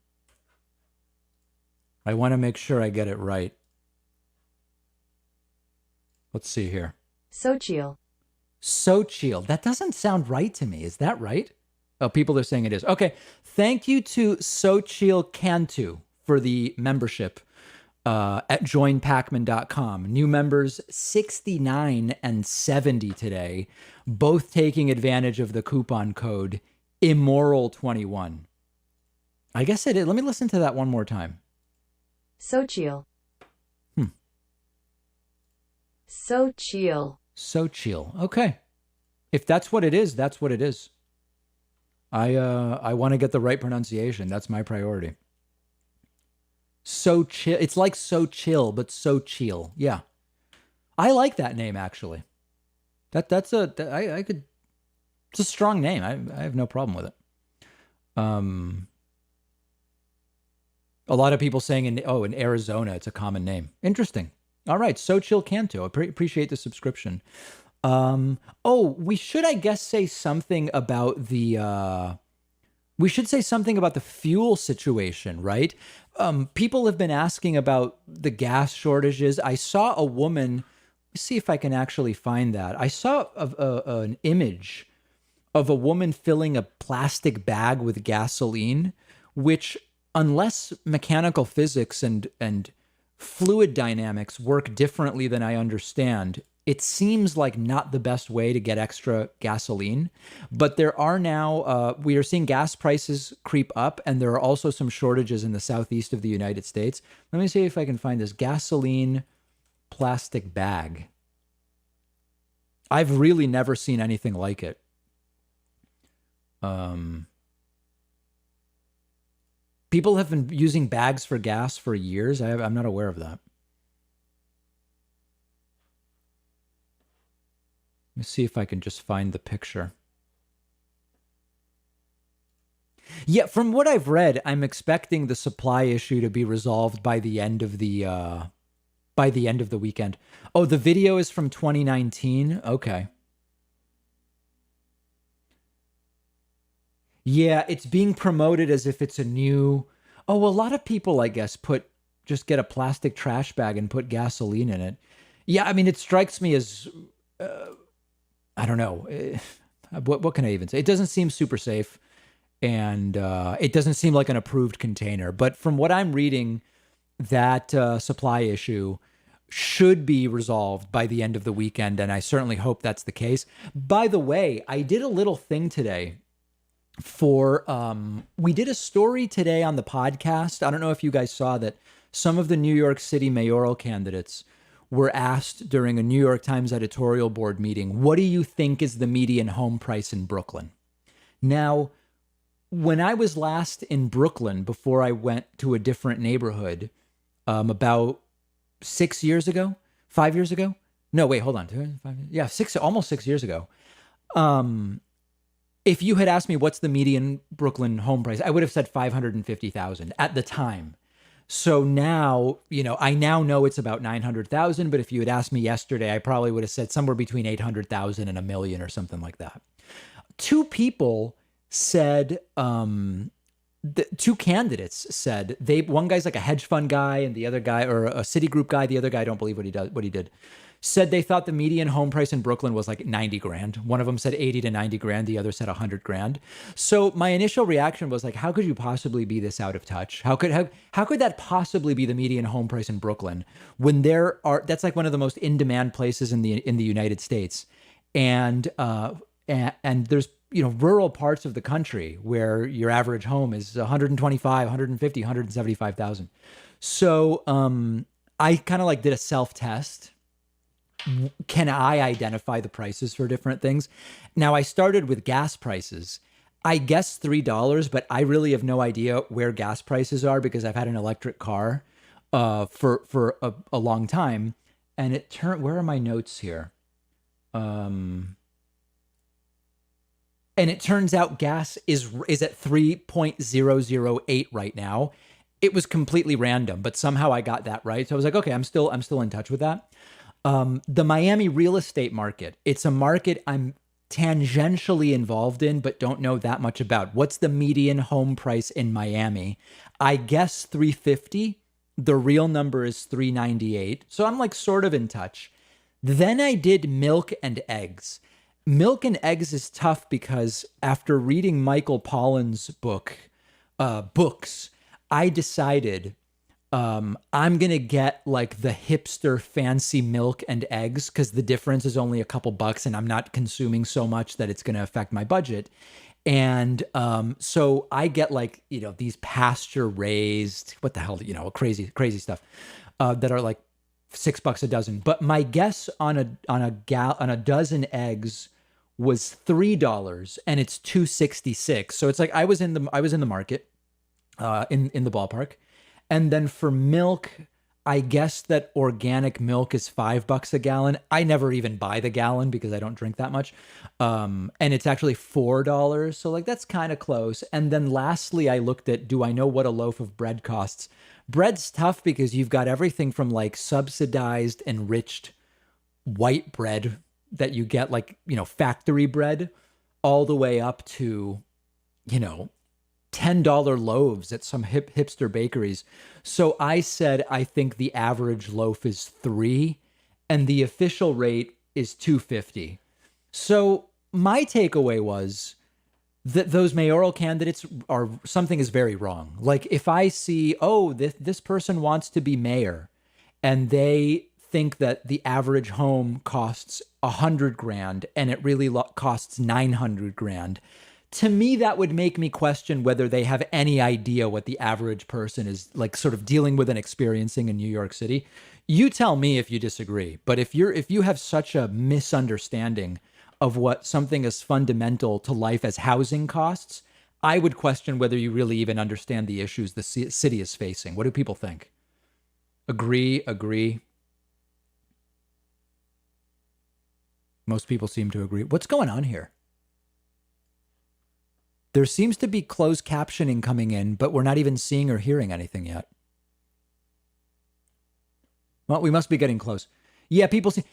Speaker 1: I want to make sure I get it right. Let's see here.
Speaker 8: Xochitl.
Speaker 1: That doesn't sound right to me. Is that right? Oh, people are saying it is. Okay. Thank you to Xochitl Cantu for the membership at joinpacman.com. New members 69 and 70 today, both taking advantage of the coupon code Immoral21. I guess it is. Let me listen to that one more time.
Speaker 8: Xochitl. Xochitl.
Speaker 1: Okay. If that's what it is, that's what it is. I want to get the right pronunciation. That's my priority. So chill. It's like so chill, but so chill. Yeah. I like that name actually. It's a strong name. I have no problem with it. A lot of people saying in Arizona, it's a common name. Interesting. All right. Xochitl Cantu. Appreciate the subscription. We should, I guess, say something about the fuel situation, right? People have been asking about the gas shortages. I saw a woman, let's see if I can actually find that. I saw an image of a woman filling a plastic bag with gasoline, which, unless mechanical physics and fluid dynamics work differently than I understand, it seems like not the best way to get extra gasoline. But there are now, we are seeing gas prices creep up, and there are also some shortages in the southeast of the United States. Let me see if I can find this gasoline plastic bag. I've really never seen anything like it. People have been using bags for gas for years. I'm not aware of that. Let me see if I can just find the picture. Yeah, from what I've read, I'm expecting the supply issue to be resolved by the end of the weekend. Oh, the video is from 2019. Okay. Yeah, it's being promoted as if it's a new. Oh, well, a lot of people, I guess, just get a plastic trash bag and put gasoline in it. Yeah, I mean, it strikes me as, I don't know. What can I even say? It doesn't seem super safe, and it doesn't seem like an approved container. But from what I'm reading, that supply issue should be resolved by the end of the weekend, and I certainly hope that's the case. By the way, I did a little thing today we did a story today on the podcast. I don't know if you guys saw that some of the New York City mayoral candidates were asked during a New York Times editorial board meeting, what do you think is the median home price in Brooklyn? Now, when I was last in Brooklyn, before I went to a different neighborhood, about 6 years ago, 5 years ago. No, wait, hold on. Yeah, almost 6 years ago. If you had asked me what's the median Brooklyn home price, I would have said 550,000 at the time. So now, I now know it's about 900,000, but if you had asked me yesterday, I probably would have said somewhere between 800,000 and a million or something like that. Two people said, the two candidates said one guy's like a hedge fund guy and the other guy, or a Citigroup guy, the other guy, I don't believe what he did, said they thought the median home price in Brooklyn was like 90 grand. One of them said 80 to 90 grand. The other said 100 grand. So my initial reaction was like, how could you possibly be this out of touch? How could that possibly be the median home price in Brooklyn when that's like one of the most in-demand places in the United States. And there's, rural parts of the country where your average home is 125, 150, 175,000. So I kind of like did a self-test. Can I identify the prices for different things? Now, I started with gas prices. I guess $3, but I really have no idea where gas prices are because I've had an electric car for a long time. And where are my notes here? And it turns out gas is at 3.008 right now. It was completely random, but somehow I got that right. So I was like, okay, I'm still in touch with that. The Miami real estate market. It's a market I'm tangentially involved in, but don't know that much about. What's the median home price in Miami? I guess 350. The real number is 398. So I'm like sort of in touch. Then I did milk and eggs. Milk and eggs is tough because after reading Michael Pollan's books, I decided I'm going to get like the hipster fancy milk and eggs because the difference is only a couple bucks and I'm not consuming so much that it's going to affect my budget. And so I get like, these pasture raised, what the hell, crazy stuff that are like $6 a dozen. But my guess on a dozen eggs was $3 and it's $2.66. So it's like I was in the market in the ballpark. And then for milk, I guess that organic milk is $5 a gallon. I never even buy the gallon because I don't drink that much. And it's actually $4. So like that's kind of close. And then lastly, I looked at, do I know what a loaf of bread costs? Bread's tough because you've got everything from like subsidized enriched white bread that you get like, factory bread all the way up to, $10 loaves at some hipster bakeries. So I said, I think the average loaf is $3 and the official rate is $2.50. So my takeaway was that those mayoral candidates are, something is very wrong. Like if I see, oh, this person wants to be mayor and they think that the average home costs $100,000 and it really costs $900,000, to me, that would make me question whether they have any idea what the average person is like sort of dealing with and experiencing in New York City. You tell me if you disagree, but if you have such a misunderstanding of what something as fundamental to life as housing costs, I would question whether you really even understand the issues the city is facing. What do people think? Agree. Most people seem to agree. What's going on here? There seems to be closed captioning coming in, but we're not even seeing or hearing anything yet. Well, we must be getting close. Yeah, people see.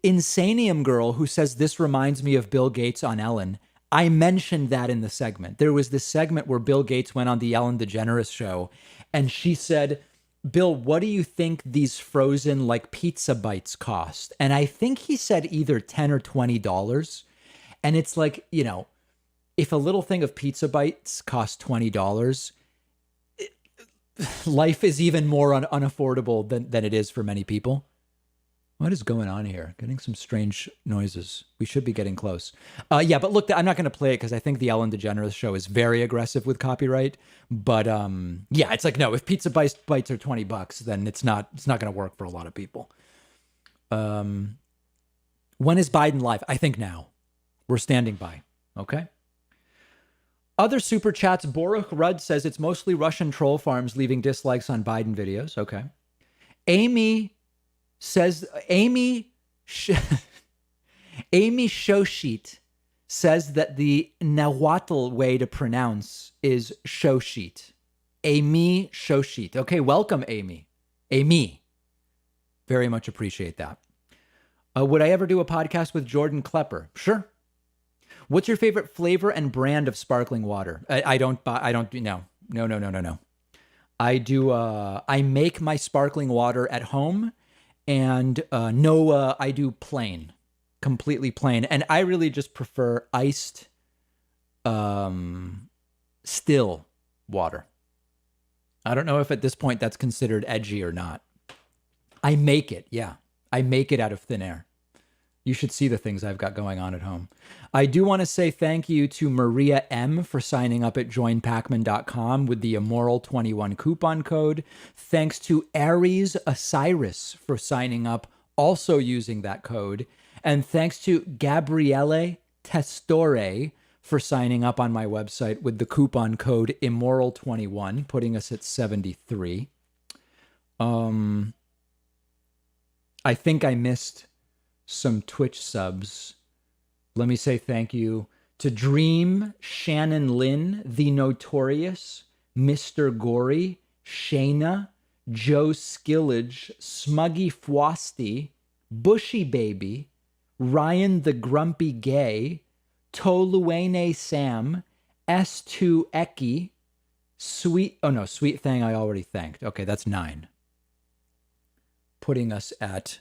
Speaker 1: Insanium Girl, who says this reminds me of Bill Gates on Ellen. I mentioned that in the segment. There was this segment where Bill Gates went on the Ellen DeGeneres show, and she said, Bill, what do you think these frozen like pizza bites cost? And I think he said either $10 or $20. And it's like, you know, if a little thing of pizza bites costs $20, life is even more unaffordable than it is for many people. What is going on here? Getting some strange noises. We should be getting close. Yeah, but look, I'm not going to play it because I think the Ellen DeGeneres show is very aggressive with copyright. But yeah, it's like, no, if pizza bites are $20, then it's not going to work for a lot of people. When is Biden live? I think now. We're standing by. Okay. Other super chats. Boruch Rudd says it's mostly Russian troll farms leaving dislikes on Biden videos. Okay. Amy says, Amy Shoshit says that the Nahuatl way to pronounce is Shoshit. Amy Shoshit. Okay, welcome, Amy. Amy. Very much appreciate that. Would I ever do a podcast with Jordan Klepper? Sure. What's your favorite flavor and brand of sparkling water? No. I make my sparkling water at home. And I do plain, completely plain. And I really just prefer iced, still water. I don't know if at this point that's considered edgy or not. I make it, yeah. I make it out of thin air. You should see the things I've got going on at home. I do want to say thank you to Maria M. for signing up at joinpacman.com with the Immoral21 coupon code. Thanks to Aries Osiris for signing up, also using that code. And thanks to Gabriele Testore for signing up on my website with the coupon code Immoral21, putting us at 73. I think I missed some Twitch subs. Let me say thank you to Dream, Shannon Lynn, The Notorious, Mr. Gory, Shayna, Joe Skillage, Smuggy Fwasty, Bushy Baby, Ryan the Grumpy Gay, Toluene Sam, S2 Eki, Sweet Thing I already thanked. Okay, that's 9. Putting us at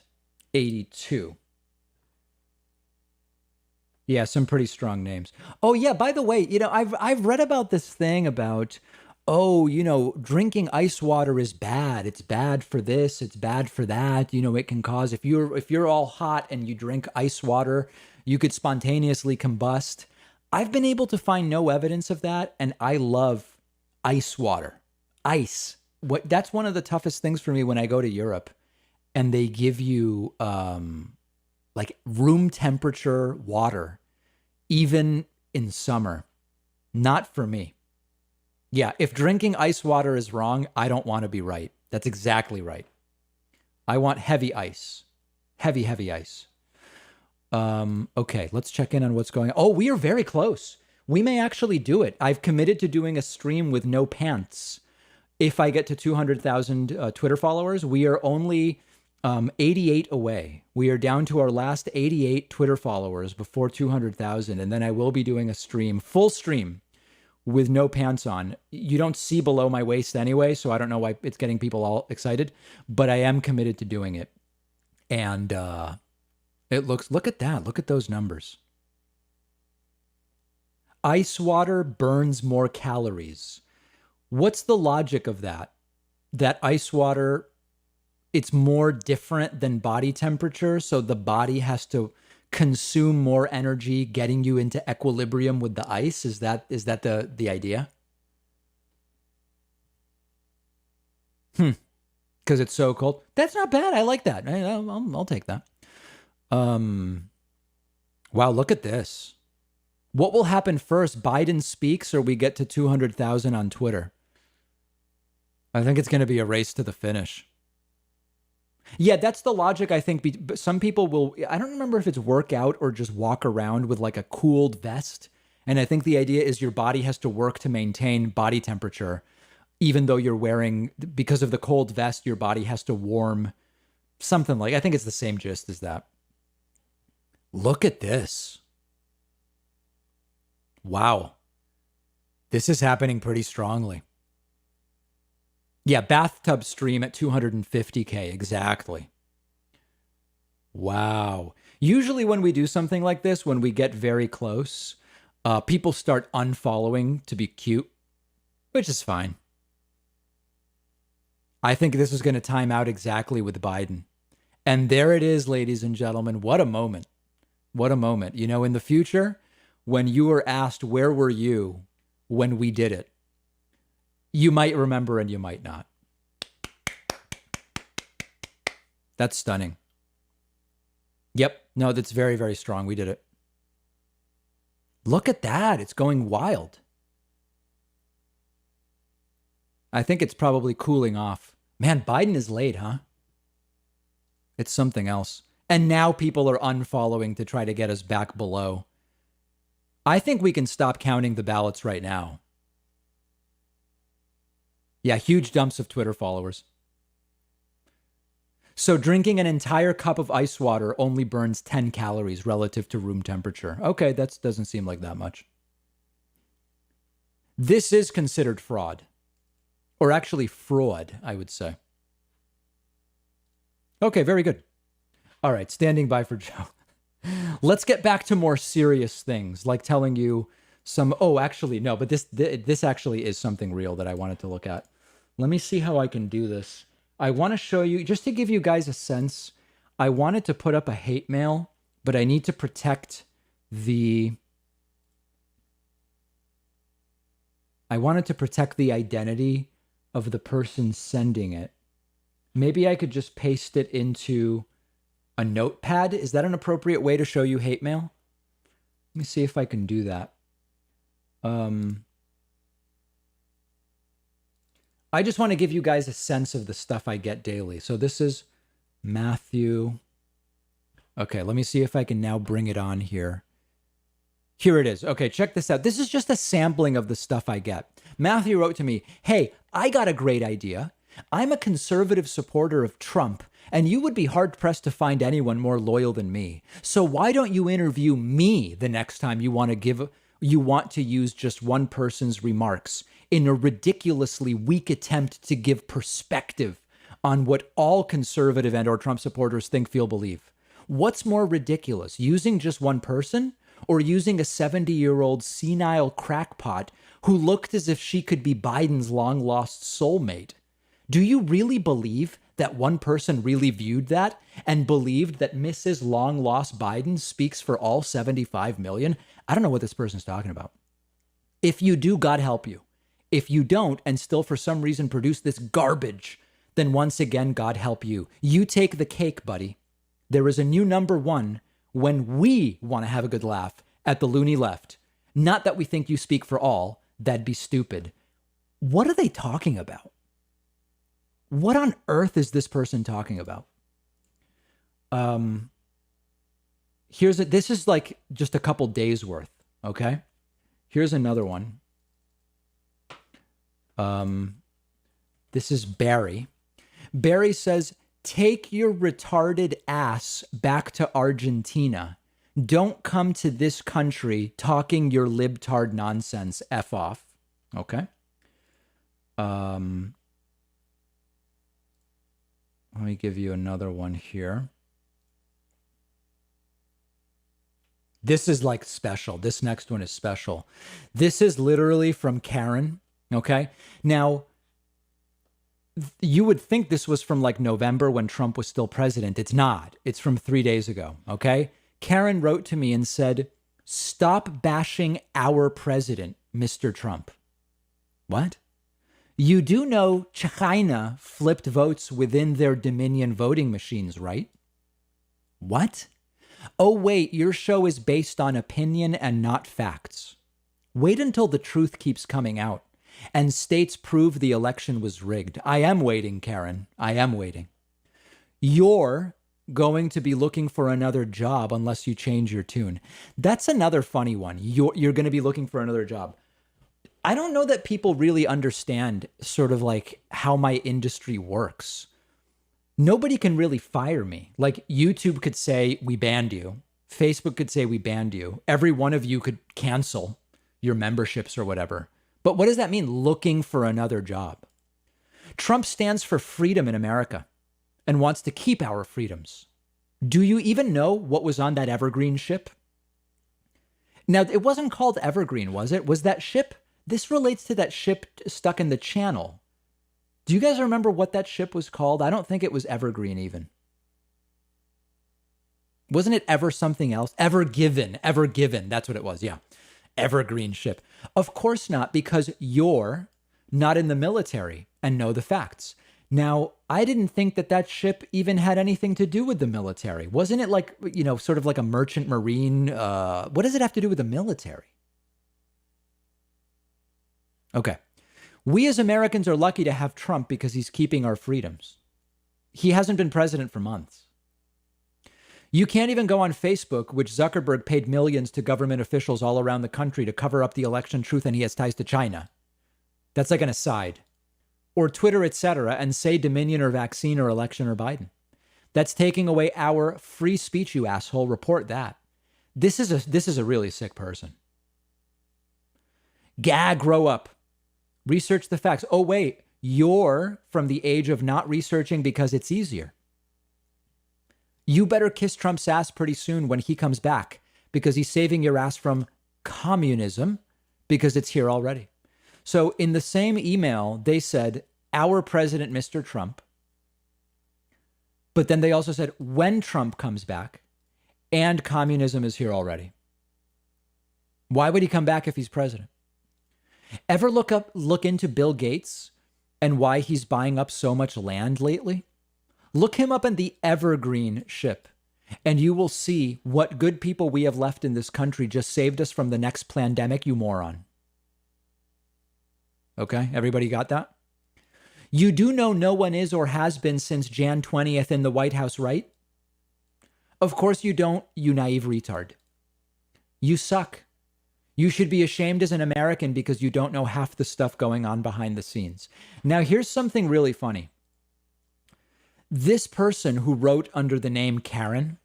Speaker 1: 82. Yeah, some pretty strong names. Oh yeah, by the way, you know, I've read about this thing about, oh, you know, drinking ice water is bad. It's bad for this, it's bad for that. You know, it can cause, if you're all hot and you drink ice water, you could spontaneously combust. I've been able to find no evidence of that, and I love ice water. Ice. That's one of the toughest things for me when I go to Europe and they give you like room temperature water, even in summer. Not for me. Yeah, if drinking ice water is wrong, I don't want to be right. That's exactly right. I want heavy ice. Heavy ice. Okay, let's check in on what's going on. Oh, we are very close. We may actually do it. I've committed to doing a stream with no pants. If I get to 200,000 Twitter followers, we are only 88 away. We are down to our last 88 Twitter followers before 200,000. And then I will be doing a stream, full stream, with no pants on. You don't see below my waist anyway, so I don't know why it's getting people all excited, but I am committed to doing it. And look at that. Look at those numbers. Ice water burns more calories. What's the logic of that? That ice water, it's more different than body temperature, so the body has to consume more energy getting you into equilibrium with the ice? Is that the idea? Because it's so cold. That's not bad. I like that. I'll take that. Wow, look at this. What will happen first? Biden speaks or we get to 200,000 on Twitter? I think it's going to be a race to the finish. Yeah, that's the logic, I think. Some people will, I don't remember if it's work out or just walk around with like a cooled vest. And I think the idea is your body has to work to maintain body temperature, even though you're wearing, because of the cold vest, your body has to warm something like, I think it's the same gist as that. Look at this. Wow. This is happening pretty strongly. Yeah, bathtub stream at 250K, exactly. Wow. Usually when we do something like this, when we get very close, people start unfollowing to be cute, which is fine. I think this is going to time out exactly with Biden. And there it is, ladies and gentlemen. What a moment. What a moment. You know, in the future, when you were asked, where were you when we did it? You might remember and you might not. That's stunning. Yep. No, that's very, very strong. We did it. Look at that. It's going wild. I think it's probably cooling off. Man, Biden is late, huh? It's something else. And now people are unfollowing to try to get us back below. I think we can stop counting the ballots right now. Yeah, huge dumps of Twitter followers. So drinking an entire cup of ice water only burns 10 calories relative to room temperature. Okay, that doesn't seem like that much. This is considered fraud. Or actually fraud, I would say. Okay, very good. All right, standing by for Joe. Let's get back to more serious things, like telling you some, oh, actually, no, but this actually is something real that I wanted to look at. Let me see how I can do this. I want to show you, just to give you guys a sense, I wanted to put up a hate mail, but I need to protect the identity of the person sending it. Maybe I could just paste it into a notepad. Is that an appropriate way to show you hate mail? Let me see if I can do that. I just want to give you guys a sense of the stuff I get daily. So this is Matthew. Okay, let me see if I can now bring it on here. Here it is. Okay, check this out. This is just a sampling of the stuff I get. Matthew wrote to me, hey, I got a great idea. I'm a conservative supporter of Trump, and you would be hard-pressed to find anyone more loyal than me. So why don't you interview me the next time you want to use just one person's remarks in a ridiculously weak attempt to give perspective on what all conservative and or Trump supporters think, feel, believe? What's more ridiculous, using just one person or using a 70-year-old senile crackpot who looked as if she could be Biden's long-lost soulmate? Do you really believe that one person really viewed that and believed that Mrs. Long-Lost Biden speaks for all 75 million? I don't know what this person's talking about. If you do, God help you. If you don't, and still for some reason produce this garbage, then once again, God help you. You take the cake, buddy. There is a new number one when we want to have a good laugh at the loony left. Not that we think you speak for all. That'd be stupid. What are they talking about? What on earth is this person talking about? This is like just a couple days worth, okay? Here's another one. This is Barry. Barry says, take your retarded ass back to Argentina. Don't come to this country talking your libtard nonsense. F off. Okay. Let me give you another one here. This is like special. This next one is special. This is literally from Karen. Okay. Now, you would think this was from like November when Trump was still president. It's not. It's from 3 days ago. Okay. Karen wrote to me and said, "Stop bashing our president, Mr. Trump." What? You do know China flipped votes within their Dominion voting machines, right? What? Oh, wait, your show is based on opinion and not facts. Wait until the truth keeps coming out and states prove the election was rigged. I am waiting, Karen. I am waiting. You're going to be looking for another job unless you change your tune. That's another funny one. You're going to be looking for another job. I don't know that people really understand sort of like how my industry works. Nobody can really fire me. Like YouTube could say, we banned you. Facebook could say, we banned you. Every one of you could cancel your memberships or whatever. But what does that mean, looking for another job? Trump stands for freedom in America and wants to keep our freedoms. Do you even know what was on that Evergreen ship? Now, it wasn't called Evergreen, was it? Was that ship? This relates to that ship stuck in the channel. Do you guys remember what that ship was called? I don't think it was Evergreen even. Wasn't it ever something else? Ever Given. That's what it was. Yeah. Evergreen ship. Of course not, because you're not in the military and know the facts. Now, I didn't think that ship even had anything to do with the military. Wasn't it like, sort of like a merchant marine? What does it have to do with the military? Okay. We as Americans are lucky to have Trump because he's keeping our freedoms. He hasn't been president for months. You can't even go on Facebook, which Zuckerberg paid millions to government officials all around the country to cover up the election truth, and he has ties to China. That's like an aside. Or Twitter, etc., and say Dominion or vaccine or election or Biden. That's taking away our free speech, you asshole. Report that. This is a really sick person. Gag, grow up. Research the facts. Oh, wait, you're from the age of not researching because it's easier. You better kiss Trump's ass pretty soon when he comes back because he's saving your ass from communism because it's here already. So in the same email, they said, our president, Mr. Trump. But then they also said, when Trump comes back and communism is here already. Why would he come back if he's president? Ever look into Bill Gates and why he's buying up so much land lately? Look him up in the Evergreen ship, and you will see what good people we have left in this country just saved us from the next pandemic, you moron. Okay, everybody got that? You do know no one is or has been since Jan 20th in the White House, right? Of course you don't, you naive retard. You suck. You should be ashamed as an American because you don't know half the stuff going on behind the scenes. Now, here's something really funny. This person who wrote under the name Karen,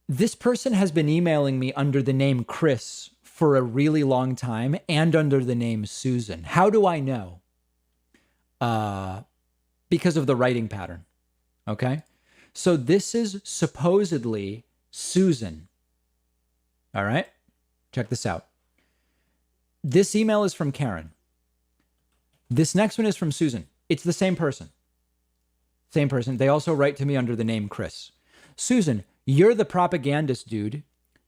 Speaker 1: this person has been emailing me under the name Chris for a really long time and under the name Susan. How do I know? Because of the writing pattern. Okay? So this is supposedly Susan. All right? Check this out. This email is from Karen. This next one is from Susan. It's the same person. Same person. They also write to me under the name Chris. Susan, you're the propagandist, dude.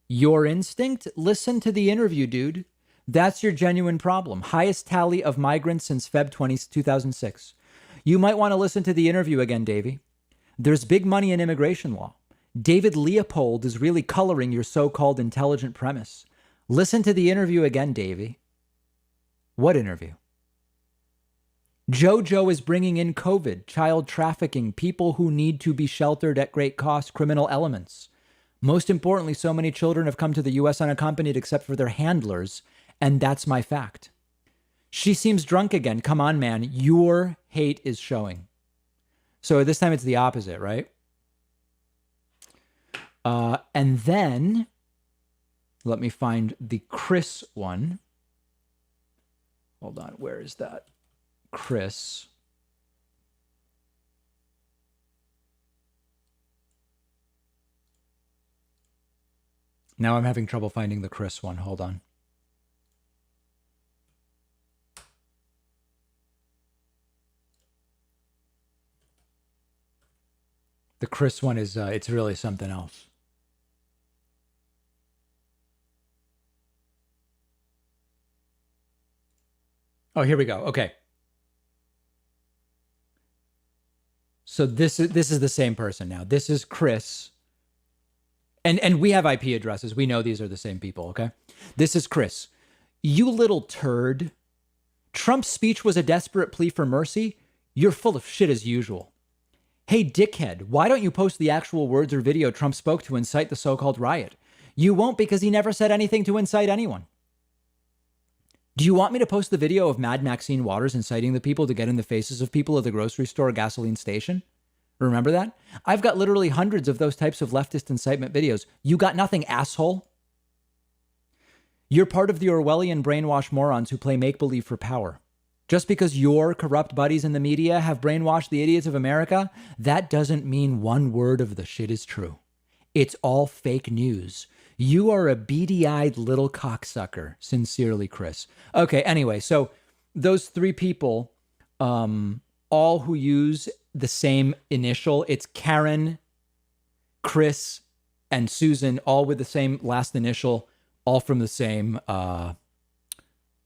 Speaker 1: Your instinct? Listen to the interview, dude. That's your genuine problem. Highest tally of migrants since Feb 2006. You might want to listen to the interview again, Davey. There's big money in immigration law. David Leopold is really coloring your so-called intelligent premise. Listen to the interview again, Davey. What interview? JoJo is bringing in COVID, child trafficking, people who need to be sheltered at great cost, criminal elements. Most importantly, so many children have come to the U.S. unaccompanied except for their handlers, and that's my fact. She seems drunk again. Come on, man. Your hate is showing. So this time it's the opposite, right? And then let me find the Chris one. Hold on. Where is that? Chris. Now I'm having trouble finding the Chris one. Hold on. The Chris one is, it's really something else. Oh, here we go. Okay. So this is the same person now. This is Chris. And we have IP addresses. We know these are the same people, okay? This is Chris. You little turd. Trump's speech was a desperate plea for mercy. You're full of shit as usual. Hey, dickhead, why don't you post the actual words or video Trump spoke to incite the so-called riot? You won't because he never said anything to incite anyone. Do you want me to post the video of Mad Maxine Waters inciting the people to get in the faces of people at the grocery store or gasoline station? Remember that? I've got literally hundreds of those types of leftist incitement videos. You got nothing, asshole. You're part of the Orwellian brainwash morons who play make-believe for power. Just because your corrupt buddies in the media have brainwashed the idiots of America, that doesn't mean one word of the shit is true. It's all fake news. You are a beady-eyed little cocksucker. Sincerely, Chris. Okay, anyway, so those three people, all who use the same initial, it's Karen, Chris, and Susan, all with the same last initial, all from the same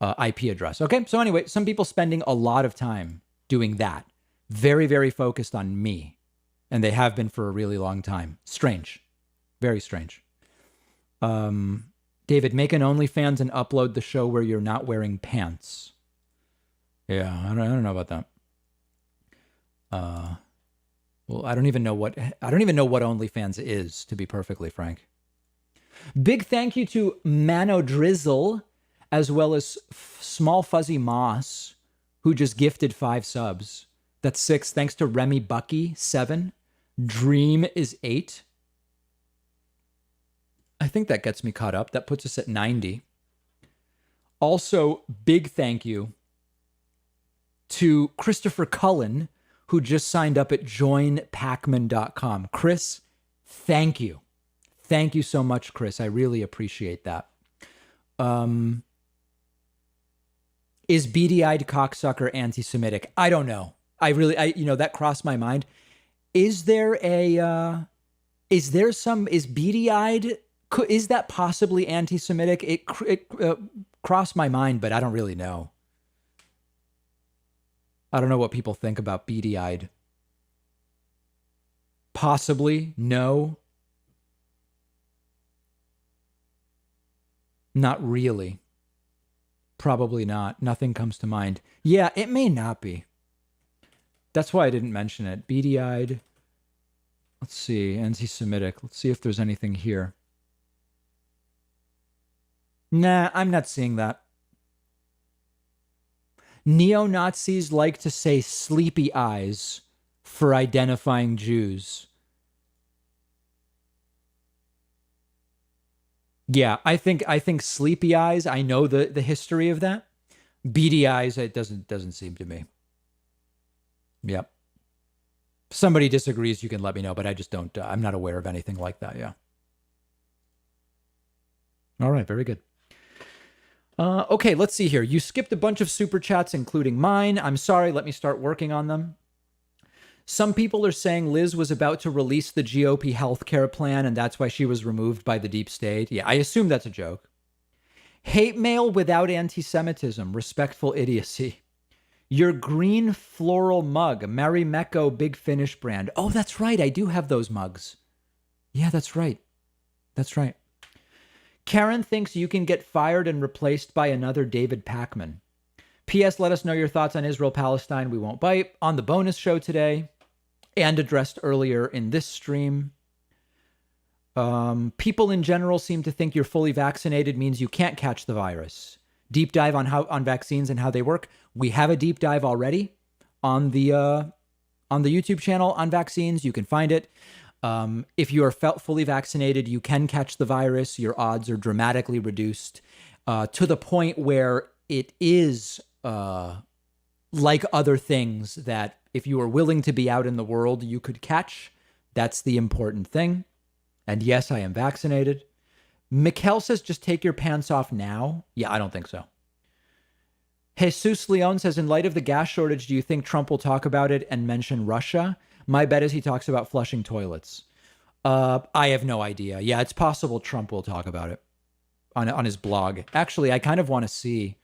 Speaker 1: IP address. Okay, so anyway, some people spending a lot of time doing that. Very, very focused on me. And they have been for a really long time. Strange. Very strange. David, make an OnlyFans and upload the show where you're not wearing pants. Yeah, I don't know about that. Well, I don't even know what OnlyFans is, to be perfectly frank. Big thank you to Mano Drizzle, as well as Small Fuzzy Moss, who just gifted 5 subs. That's 6. Thanks to Remy Bucky, 7. Dream is 8. I think that gets me caught up. That puts us at 90. Also, big thank you to Christopher Cullen, who just signed up at joinpacman.com. Chris, thank you. Thank you so much, Chris. I really appreciate that. Is beady-eyed cocksucker anti-Semitic? I don't know. That crossed my mind. Is beady-eyed, is that possibly anti-Semitic? It crossed my mind, but I don't really know. I don't know what people think about beady-eyed. Possibly, no. Not really. Probably not. Nothing comes to mind. Yeah, it may not be. That's why I didn't mention it. Beady-eyed. Let's see. Anti-Semitic. Let's see if there's anything here. Nah, I'm not seeing that. Neo-Nazis like to say sleepy eyes for identifying Jews. Yeah, I think sleepy eyes, I know the history of that. Beady eyes, it doesn't seem to me. Yep. If somebody disagrees, you can let me know, but I just don't, I'm not aware of anything like that, yeah. All right, very good. Okay, let's see here. You skipped a bunch of super chats, including mine. I'm sorry, let me start working on them. Some people are saying Liz was about to release the GOP healthcare plan, and that's why she was removed by the deep state. Yeah, I assume that's a joke. Hate mail without anti-Semitism. Respectful idiocy. Your green floral mug. Marimekko Big Finish brand. Oh, that's right. I do have those mugs. Yeah, that's right. That's right. Karen thinks you can get fired and replaced by another David Pakman. P.S. Let us know your thoughts on Israel-Palestine. We won't bite. On the bonus show today, and addressed earlier in this stream. People in general seem to think you're fully vaccinated means you can't catch the virus. Deep dive on vaccines and how they work. We have a deep dive already on the YouTube channel on vaccines. You can find it. If you are fully vaccinated, you can catch the virus. Your odds are dramatically reduced to the point where it is like other things that if you are willing to be out in the world, you could catch. That's the important thing. And yes, I am vaccinated. Mikkel says, just take your pants off now. Yeah, I don't think so. Jesus Leon says, in light of the gas shortage, do you think Trump will talk about it and mention Russia? My bet is he talks about flushing toilets. I have no idea. Yeah, it's possible Trump will talk about it on his blog. Actually, I kind of want to see,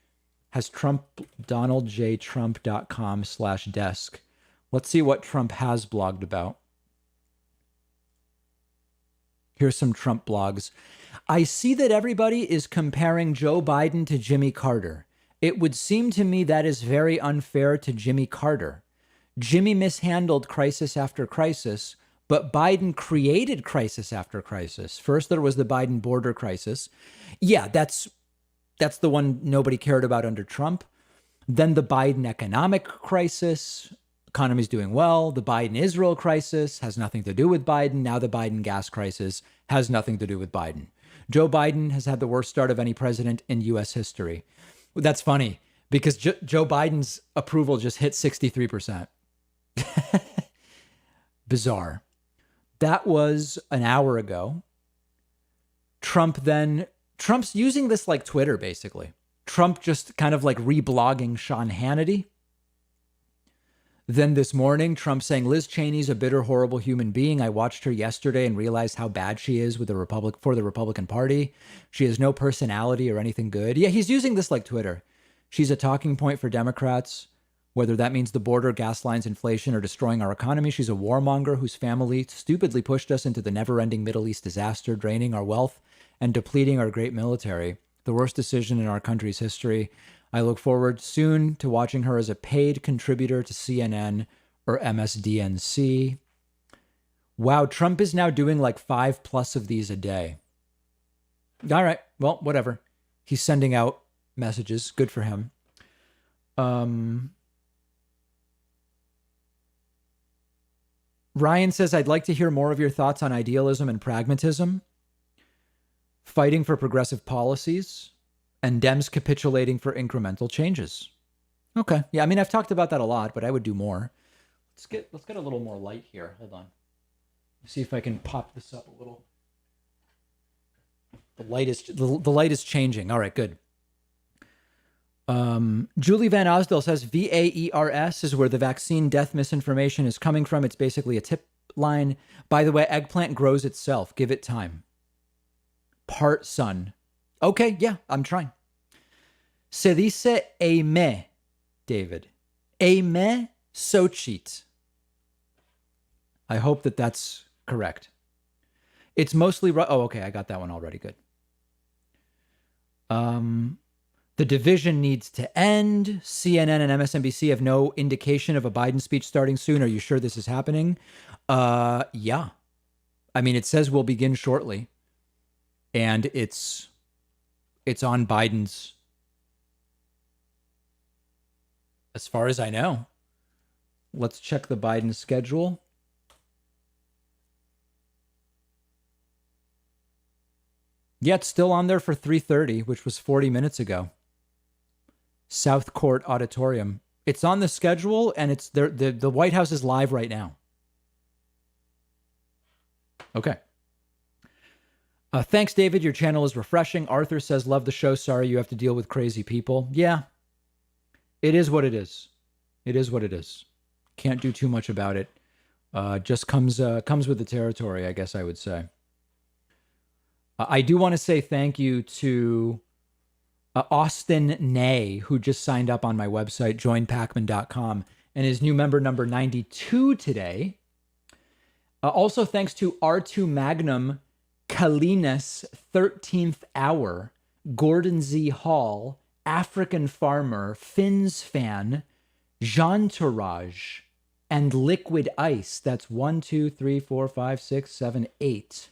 Speaker 1: has Trump, donaldjtrump.com/desk. Let's see what Trump has blogged about. Here's some Trump blogs. I see that everybody is comparing Joe Biden to Jimmy Carter. It would seem to me that is very unfair to Jimmy Carter. Jimmy mishandled crisis after crisis, but Biden created crisis after crisis. First, there was the Biden border crisis. Yeah, that's the one nobody cared about under Trump. Then the Biden economic crisis. Economy's doing well. The Biden-Israel crisis has nothing to do with Biden. Now the Biden gas crisis has nothing to do with Biden. Joe Biden has had the worst start of any president in U.S. history. That's funny because Joe Biden's approval just hit 63%. Bizarre. That was an hour ago. Trump's using this like Twitter, basically. Trump just kind of like reblogging Sean Hannity. Then this morning, Trump saying, Liz Cheney's a bitter, horrible human being. I watched her yesterday and realized how bad she is with for the Republican Party. She has no personality or anything good. Yeah, he's using this like Twitter. She's a talking point for Democrats, whether that means the border, gas lines, inflation, or destroying our economy. She's a warmonger whose family stupidly pushed us into the never-ending Middle East disaster, draining our wealth and depleting our great military. The worst decision in our country's history. I look forward soon to watching her as a paid contributor to CNN or MSDNC. Wow, Trump is now doing like 5+ of these a day. All right, well, whatever. He's sending out messages. Good for him. Ryan says, I'd like to hear more of your thoughts on idealism and pragmatism, fighting for progressive policies, and Dems capitulating for incremental changes. Okay. Yeah, I mean, I've talked about that a lot, but I would do more. Let's get a little more light here. Hold on. See if I can pop this up a little. The light is changing. All right, good. Julie Van Osdale says VAERS is where the vaccine death misinformation is coming from. It's basically a tip line. By the way, eggplant grows itself. Give it time. Part sun. Okay, yeah, I'm trying. Se dice aime, David. Aime Sochit. I hope that that's correct. It's mostly... Oh, okay, I got that one already. Good. The division needs to end. CNN and MSNBC have no indication of a Biden speech starting soon. Are you sure this is happening? Yeah. I mean, it says we'll begin shortly. And it's on Biden's, as far as I know. Let's check the Biden schedule. Yeah, it's still on there for 3:30, which was 40 minutes ago. South Court Auditorium. It's on the schedule, and it's there. The White House is live right now. Okay. Thanks, David. Your channel is refreshing. Arthur says, love the show. Sorry you have to deal with crazy people. Yeah, it is what it is. It is what it is. Can't do too much about it. Just comes with the territory, I guess I would say. I do want to say thank you to Austin Nay, who just signed up on my website, joinpacman.com, and is new member number 92 today. Also, thanks to R2 Magnum, Kalinas, 13th Hour, Gordon Z. Hall, African Farmer, Finn's Fan, Jeantourage, and Liquid Ice. That's 1, 2, 3, 4, 5, 6, 7, 8.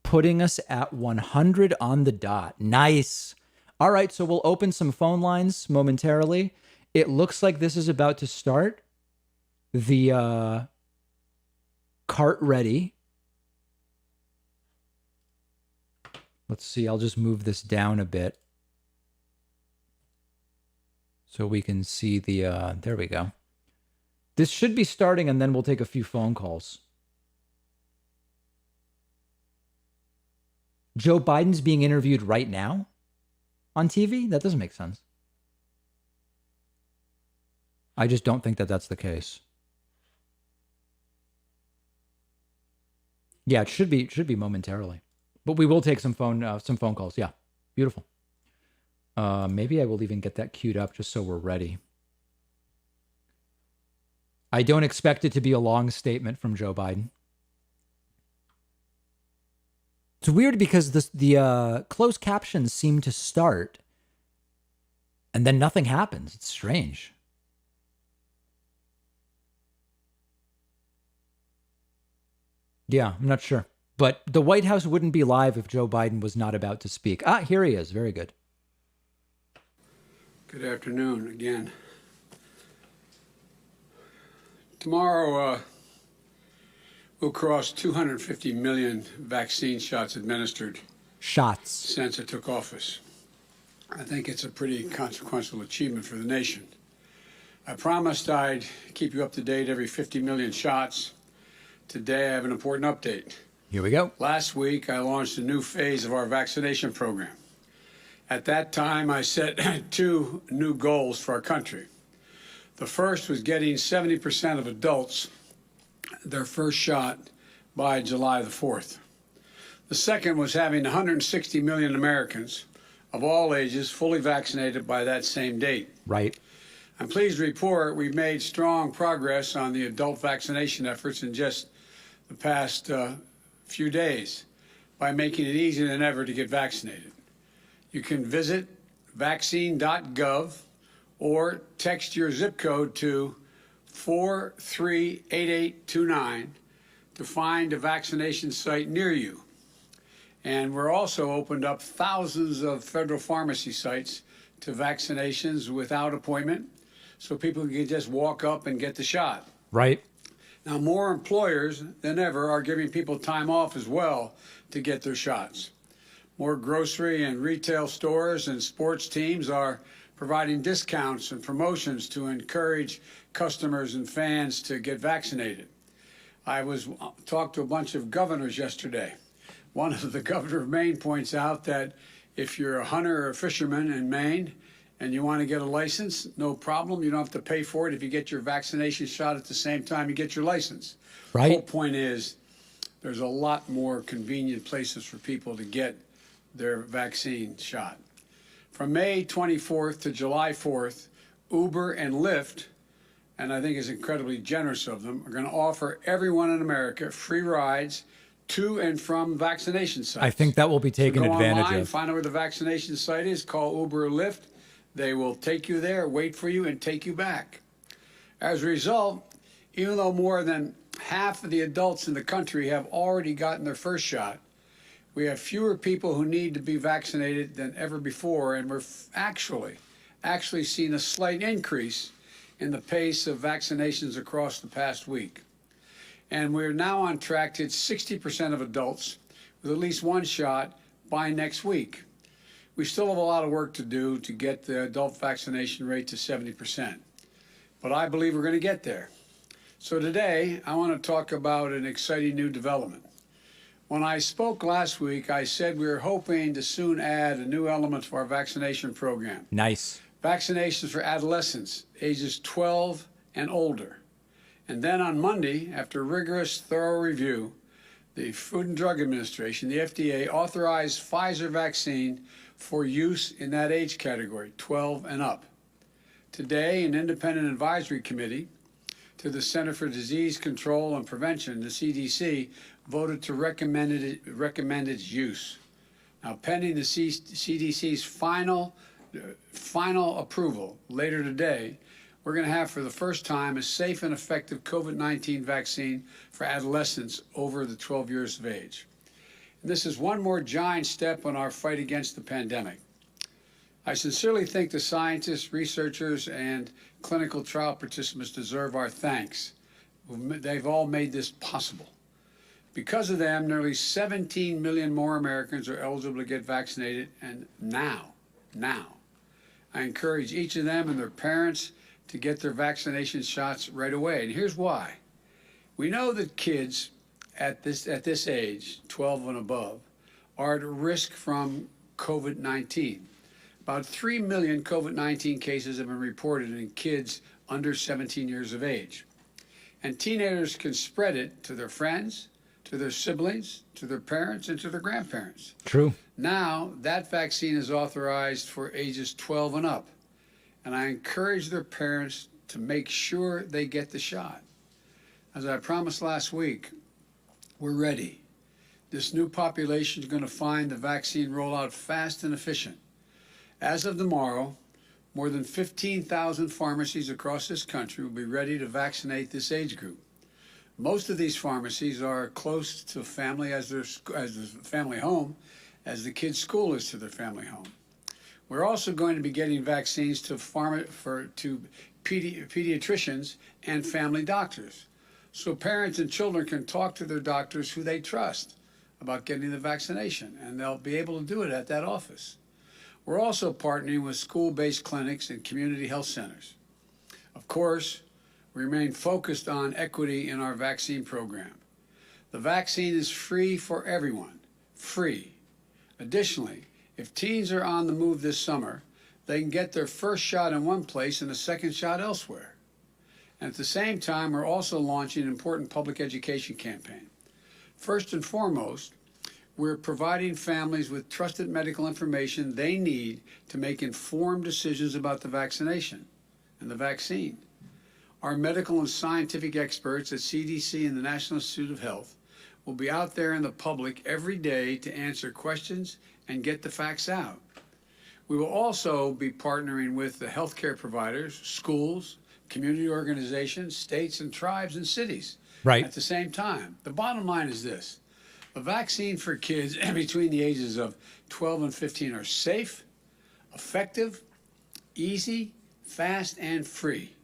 Speaker 1: Putting us at 100 on the dot. Nice. All right, so we'll open some phone lines momentarily. It looks like this is about to start. The cart ready. Let's see, I'll just move this down a bit so we can see the, there we go. This should be starting, and then we'll take a few phone calls. Joe Biden's being interviewed right now on TV? That doesn't make sense. I just don't think that that's the case. Yeah, it should be momentarily, but we will take some phone calls. Yeah, beautiful. Maybe I will even get that queued up just so we're ready. I don't expect it to be a long statement from Joe Biden. It's weird because the closed captions seem to start and then nothing happens. It's strange. Yeah, I'm not sure. But the White House wouldn't be live if Joe Biden was not about to speak. Ah, here he is. Very good.
Speaker 9: Good afternoon again. Tomorrow, we'll cross 250 million vaccine shots administered.
Speaker 1: Shots.
Speaker 9: Since I took office. I think it's a pretty consequential achievement for the nation. I promised I'd keep you up to date every 50 million shots. Today, I have an important update.
Speaker 1: Here we go.
Speaker 9: Last week, I launched a new phase of our vaccination program. At that time, I set 2 new goals for our country. The first was getting 70% of adults their first shot by July the 4th. The second was having 160 million Americans of all ages fully vaccinated by that same date.
Speaker 1: Right.
Speaker 9: I'm pleased to report we've made strong progress on the adult vaccination efforts in just the past few days by making it easier than ever to get vaccinated. You can visit vaccine.gov or text your zip code to 438829 to find a vaccination site near you. And we're also opened up thousands of federal pharmacy sites to vaccinations without appointment, so people can just walk up and get the shot.
Speaker 1: Right.
Speaker 9: Now, more employers than ever are giving people time off as well to get their shots. More grocery and retail stores and sports teams are providing discounts and promotions to encourage customers and fans to get vaccinated. I talked to a bunch of governors yesterday. One of the governor of Maine points out that if you're a hunter or a fisherman in Maine and you want to get a license, no problem. You don't have to pay for it if you get your vaccination shot at the same time you get your license.
Speaker 1: Right.
Speaker 9: The whole point is there's a lot more convenient places for people to get their vaccine shot. From May 24th to July 4th, Uber and Lyft, and I think it's incredibly generous of them, are going to offer everyone in America free rides to and from vaccination sites.
Speaker 1: I think that will be taken advantage
Speaker 9: online,
Speaker 1: of.
Speaker 9: Find out where the vaccination site is, call Uber or Lyft. They will take you there, wait for you, and take you back. As a result, even though more than half of the adults in the country have already gotten their first shot, we have fewer people who need to be vaccinated than ever before, and we're actually seen a slight increase in the pace of vaccinations across the past week. And we're now on track to hit 60% of adults with at least one shot by next week. We still have a lot of work to do to get the adult vaccination rate to 70%, but I believe we're going to get there. So today, I want to talk about an exciting new development. When I spoke last week, I said we were hoping to soon add a new element to our vaccination program.
Speaker 1: Nice.
Speaker 9: Vaccinations for adolescents, ages 12 and older. And then on Monday, after rigorous, thorough review, the Food and Drug Administration, the FDA, authorized Pfizer vaccine for use in that age category, 12 and up. Today, an independent advisory committee to the Center for Disease Control and Prevention, the CDC, voted to recommend its use. Now, pending the CDC's final approval later today, we're going to have for the first time a safe and effective COVID-19 vaccine for adolescents over the 12 years of age. And this is one more giant step in our fight against the pandemic. I sincerely think the scientists, researchers, and clinical trial participants deserve our thanks. They've all made this possible. Because of them, nearly 17 million more Americans are eligible to get vaccinated, and now, I encourage each of them and their parents to get their vaccination shots right away. And here's why. We know that kids at this age, 12 and above, are at risk from COVID-19. About 3 million COVID-19 cases have been reported in kids under 17 years of age. And teenagers can spread it to their friends, to their siblings, to their parents, and to their grandparents.
Speaker 1: True.
Speaker 9: Now, that vaccine is authorized for ages 12 and up. And I encourage their parents to make sure they get the shot. As I promised last week, we're ready. This new population is going to find the vaccine rollout fast and efficient. As of tomorrow, more than 15,000 pharmacies across this country will be ready to vaccinate this age group. Most of these pharmacies are close to family as their family home, as the kids' school is to their family home. We're also going to be getting vaccines to pediatricians and family doctors, so parents and children can talk to their doctors who they trust about getting the vaccination, and they'll be able to do it at that office. We're also partnering with school-based clinics and community health centers. Of course, we remain focused on equity in our vaccine program. The vaccine is free for everyone, free. Additionally, if teens are on the move this summer, they can get their first shot in one place and a second shot elsewhere. And at the same time, we're also launching an important public education campaign. First and foremost, we're providing families with trusted medical information they need to make informed decisions about the vaccination and the vaccine. Our medical and scientific experts at CDC and the National Institute of Health will be out there in the public every day to answer questions and get the facts out. We will also be partnering with the healthcare providers, schools, community organizations, states and tribes and cities at the same time. The bottom line is this: the vaccine for kids between the ages of 12 and 15 are safe, effective, easy, fast, and free.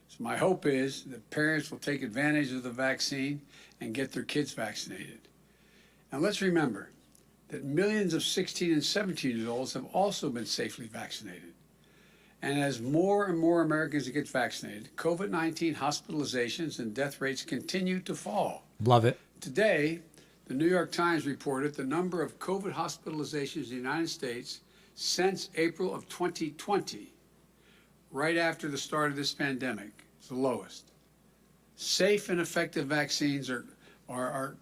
Speaker 9: So my hope is that parents will take advantage of the vaccine and get their kids vaccinated. And let's remember that millions of 16 and 17-year-olds have also been safely vaccinated. And as more and more Americans get vaccinated, COVID-19 hospitalizations and death rates continue to fall.
Speaker 1: Love it.
Speaker 9: Today, the New York Times reported the number of COVID hospitalizations in the United States since April of 2020, right after the start of this pandemic, is the lowest. Safe and effective vaccines are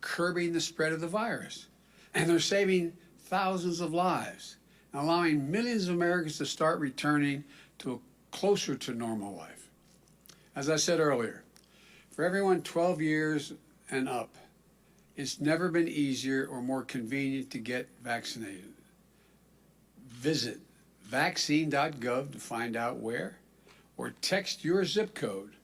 Speaker 9: curbing the spread of the virus, and they're saving thousands of lives and allowing millions of Americans to start returning to closer to normal life. As I said earlier, for everyone 12 years and up, it's never been easier or more convenient to get vaccinated. Visit vaccine.gov to find out where, or text your zip code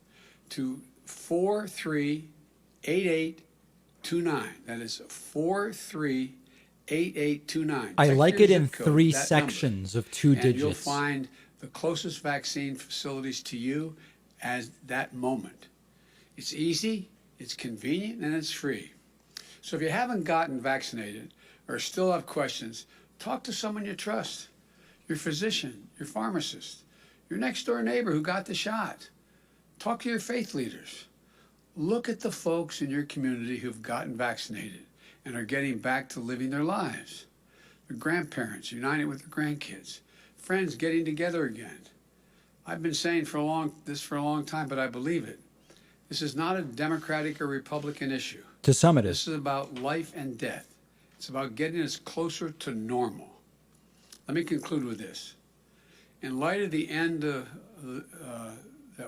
Speaker 9: to 438829. That is 438829.
Speaker 1: I
Speaker 9: Text
Speaker 1: like
Speaker 9: your
Speaker 1: it in
Speaker 9: zip code,
Speaker 1: 3
Speaker 9: that
Speaker 1: sections
Speaker 9: number,
Speaker 1: of 2
Speaker 9: and
Speaker 1: digits.
Speaker 9: you'll find the closest vaccine facilities to you at that moment. It's easy, it's convenient, and it's free. So if you haven't gotten vaccinated or still have questions, talk to someone you trust, your physician, your pharmacist, your next door neighbor who got the shot. Talk to your faith leaders. Look at the folks in your community who've gotten vaccinated and are getting back to living their lives. Their grandparents united with their grandkids, friends getting together again. I've been saying for a long time, but I believe it. This is not a Democratic or Republican issue.
Speaker 1: To some it
Speaker 9: This
Speaker 1: is.
Speaker 9: is about life and death. It's about getting us closer to normal. Let me conclude with this. In light of the end that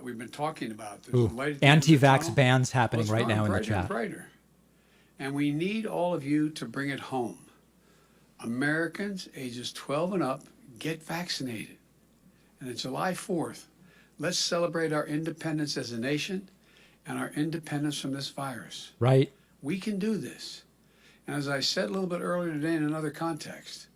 Speaker 9: we've been talking about, there's a light at the end of the
Speaker 1: Anti-vax
Speaker 9: tunnel.
Speaker 1: bans happening
Speaker 9: It's
Speaker 1: right
Speaker 9: going
Speaker 1: now in the
Speaker 9: brighter and
Speaker 1: chat.
Speaker 9: brighter. And we need all of you to bring it home. Americans ages 12 and up, get vaccinated. And on July 4th, let's celebrate our independence as a nation and our independence from this virus.
Speaker 1: Right.
Speaker 9: We can do this. And as I said a little bit earlier today in another context,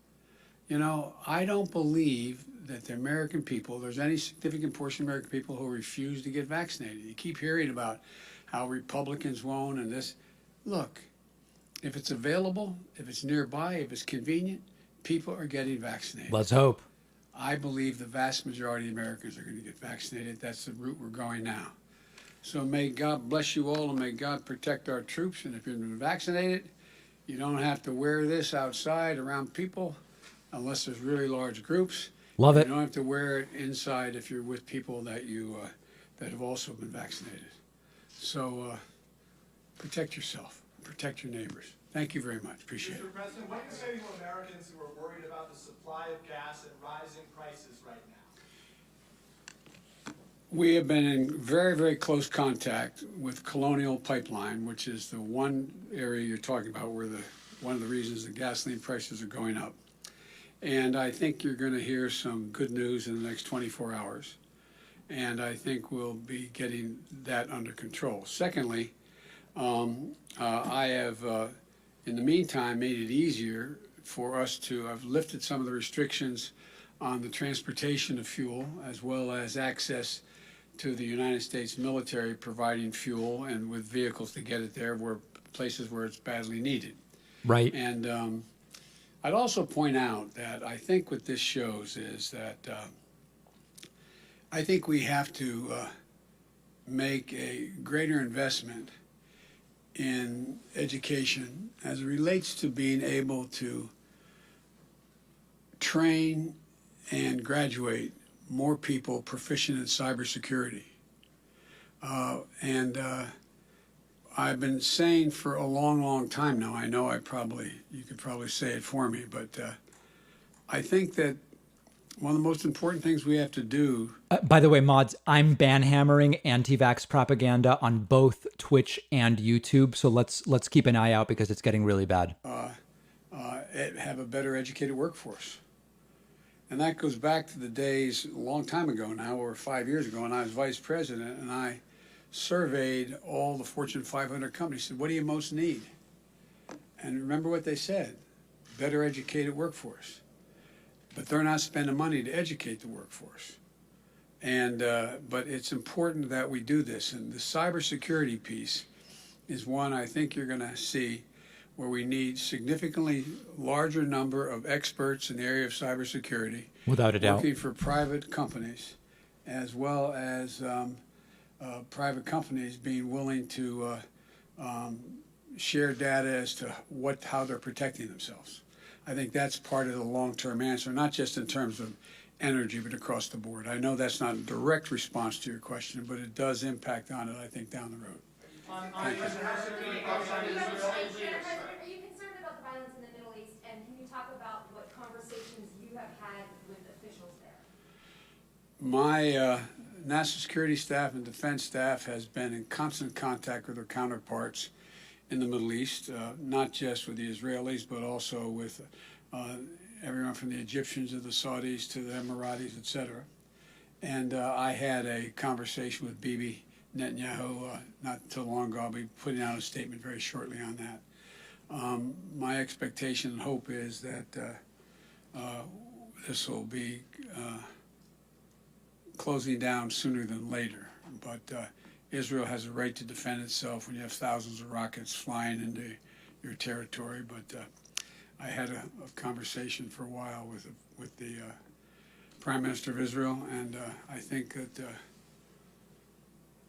Speaker 9: you know, I don't believe that the American people, there's any significant portion of American people who refuse to get vaccinated. You keep hearing about how Republicans won't and this. Look, if it's available, if it's nearby, if it's convenient, people are getting vaccinated.
Speaker 1: Let's hope.
Speaker 9: I believe the vast majority of Americans are going to get vaccinated. That's the route we're going now. So may God bless you all and may God protect our troops. And if you've been vaccinated, You don't have to wear this outside around people unless there's really large groups.
Speaker 1: Love it.
Speaker 9: You don't have to wear it inside if you're with people that that have also been vaccinated. So protect yourself, protect your neighbors. Thank you very much. Appreciate it.
Speaker 10: Mr. President, what do you say to Americans who are worried about the supply of gas and rising prices right now?
Speaker 9: We have been in very, very close contact with Colonial Pipeline, which is the one area you're talking about where one of the reasons the gasoline prices are going up. And I think you're going to hear some good news in the next 24 hours. And I think we'll be getting that under control. Secondly, I have, in the meantime, made it easier for us to, I've lifted some of the restrictions on the transportation of fuel, as well as access to the United States military providing fuel and with vehicles to get it there where places where it's badly needed.
Speaker 1: Right.
Speaker 9: And I'd also point out that I think what this shows is that I think we have to make a greater investment in education as it relates to being able to train and graduate more people proficient in cybersecurity. I've been saying for a long, long time now, I know you could probably say it for me, but I think that one of the most important things we have to do.
Speaker 1: By the way, mods, I'm banhammering anti-vax propaganda on both Twitch and YouTube, so let's keep an eye out because it's getting really bad.
Speaker 9: Have a better educated workforce. And that goes back to the days a long time ago now, or 5 years ago, when I was vice president, and I surveyed all the Fortune 500 companies, said, what do you most need? And remember what they said, better educated workforce. But they're not spending money to educate the workforce. And but it's important that we do this. And the cybersecurity piece is one I think you're going to see where we need significantly larger number of experts in the area of cybersecurity.
Speaker 1: Without a doubt.
Speaker 9: Working for private companies, as well as private companies being willing to share data as to how they're protecting themselves. I think that's part of the long-term answer, not just in terms of energy, but across the board. I know that's not a direct response to your question, but it does impact on it, I think, down the road.
Speaker 11: Are you concerned about the violence in the Middle East, and can you talk about what conversations you have had with officials there?
Speaker 9: My national security staff and defense staff has been in constant contact with their counterparts in the Middle East, not just with the Israelis, but also with everyone from the Egyptians to the Saudis to the Emiratis, et cetera. And I had a conversation with Bibi Netanyahu not too long ago. I'll be putting out a statement very shortly on that. My expectation and hope is that this will be closing down sooner than later. But Israel has a right to defend itself when you have thousands of rockets flying into your territory. But I had a conversation for a while with the Prime Minister of Israel, and I think that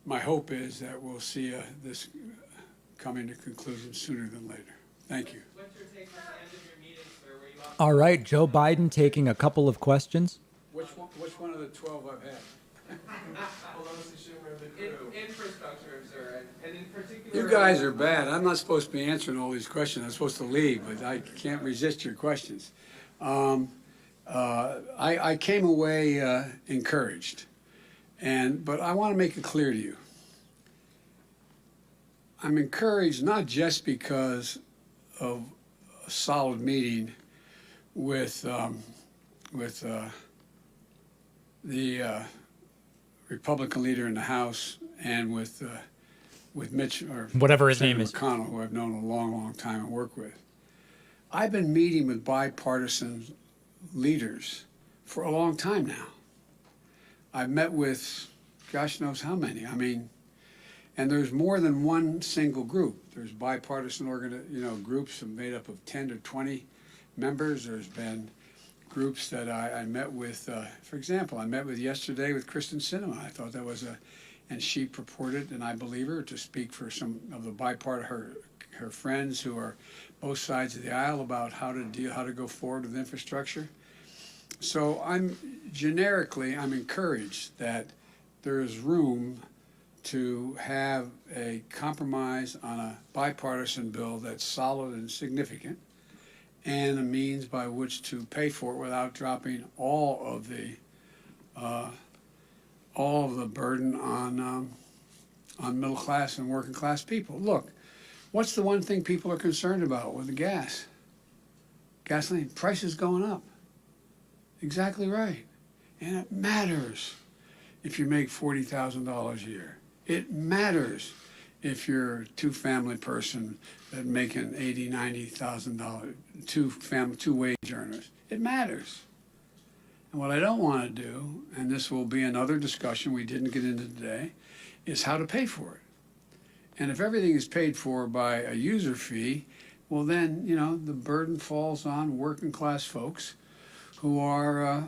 Speaker 9: my hope is that we'll see this coming to conclusion sooner than later. Thank you.
Speaker 10: What's your take on the end of your meeting, sir, where you
Speaker 1: All right, Joe Biden taking a couple of questions.
Speaker 9: Which one of the 12 I've had?
Speaker 10: Infrastructure, sir, and in particular.
Speaker 9: You guys are bad. I'm not supposed to be answering all these questions. I'm supposed to leave, but I can't resist your questions. I came away encouraged, but I want to make it clear to you. I'm encouraged not just because of a solid meeting with the Republican leader in the House and with Mitch, or
Speaker 1: whatever his
Speaker 9: Senator
Speaker 1: name is,
Speaker 9: McConnell, who I've known a long, long time and work with. I've been meeting with bipartisan leaders for a long time now. I've met with gosh knows how many. I mean, and there's more than one single group. There's bipartisan groups made up of 10 to 20 members. There's been groups that I met with. For example, I met with yesterday with Kristen Sinema. I thought that was and she purported, and I believe her, to speak for some of the her friends who are both sides of the aisle about how to go forward with infrastructure. So I'm encouraged that there is room to have a compromise on a bipartisan bill that's solid and significant, and a means by which to pay for it without dropping all of the burden on middle class and working class people. Look, what's the one thing people are concerned about with the gas? Gasoline prices going up. Exactly right, and it matters if you make $40,000 a year. It matters if you're a two-family person that making $80,000, $90,000, two wage earners. It matters. And what I don't want to do, and this will be another discussion we didn't get into today, is how to pay for it. And if everything is paid for by a user fee, well then, the burden falls on working class folks who are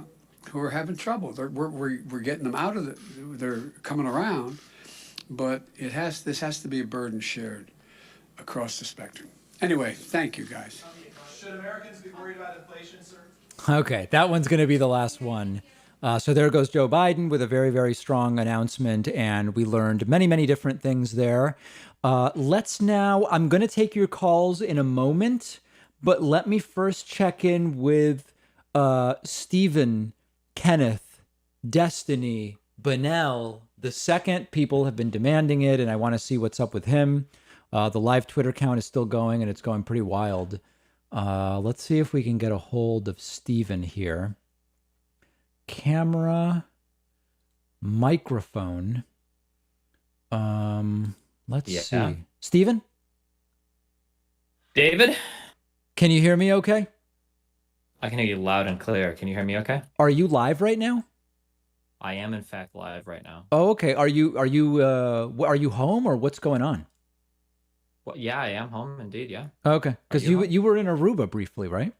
Speaker 9: having trouble. We're getting them out of they're coming around, but this has to be a burden shared across the spectrum. Anyway, thank you guys.
Speaker 10: Should Americans be worried about inflation, sir?
Speaker 1: Okay, that one's going to be the last one. So there goes Joe Biden with a very, very strong announcement, and we learned many, many different things there. I'm going to take your calls in a moment, but let me first check in with Stephen, Kenneth, Destiny, Bunnell. The second, people have been demanding it, and I want to see what's up with him. The live Twitter count is still going, and it's going pretty wild. Let's see if we can get a hold of Stephen here. Camera, microphone. Let's see. Stephen?
Speaker 12: David?
Speaker 1: Can you hear me okay?
Speaker 12: I can hear you loud and clear. Can you hear me okay?
Speaker 1: Are you live right now?
Speaker 12: I am in fact live right now.
Speaker 1: Oh, okay. Are you home or what's going on?
Speaker 12: Well, yeah, I am home indeed, yeah.
Speaker 1: Okay. Because you were in Aruba briefly, right?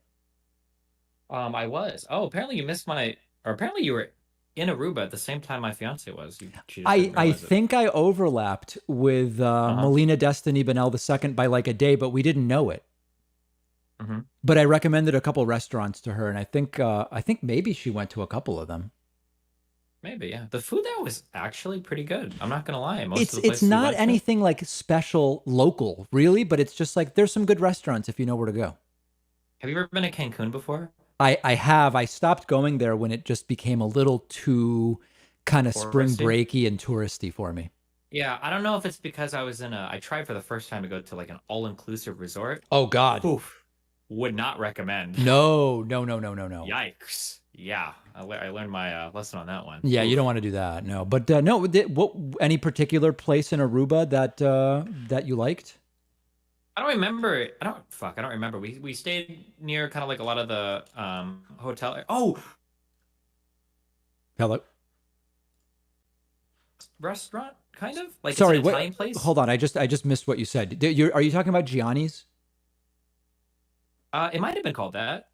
Speaker 12: I was. Oh, apparently you missed apparently you were in Aruba at the same time my fiance was.
Speaker 1: I think I overlapped with Melina Destiny Bunnell II by like a day, but we didn't know it.
Speaker 12: Mm-hmm.
Speaker 1: But I recommended a couple restaurants to her, and I think maybe she went to a couple of them.
Speaker 12: Maybe, yeah. The food there was actually pretty good. I'm not gonna lie.
Speaker 1: It's not anything like special local, really, but it's just like there's some good restaurants if you know where to go.
Speaker 12: Have you ever been to Cancun before?
Speaker 1: I have. I stopped going there when it just became a little too kind of spring breaky and touristy for me.
Speaker 12: Yeah, I don't know if it's because I tried for the first time to go to like an all-inclusive resort.
Speaker 1: Oh God.
Speaker 12: Oof. Would not recommend.
Speaker 1: No.
Speaker 12: Yikes. Yeah, I learned my lesson on that one.
Speaker 1: Yeah, you don't want to do that. No, but no. What any particular place in Aruba that you liked?
Speaker 12: I don't remember. I don't remember. We stayed near kind of like a lot of the hotel. Oh,
Speaker 1: hello.
Speaker 12: Restaurant, kind of like
Speaker 1: sorry.
Speaker 12: It's an Italian place.
Speaker 1: Hold on, I just missed what you said. Are you talking about Gianni's?
Speaker 12: It might have been called that.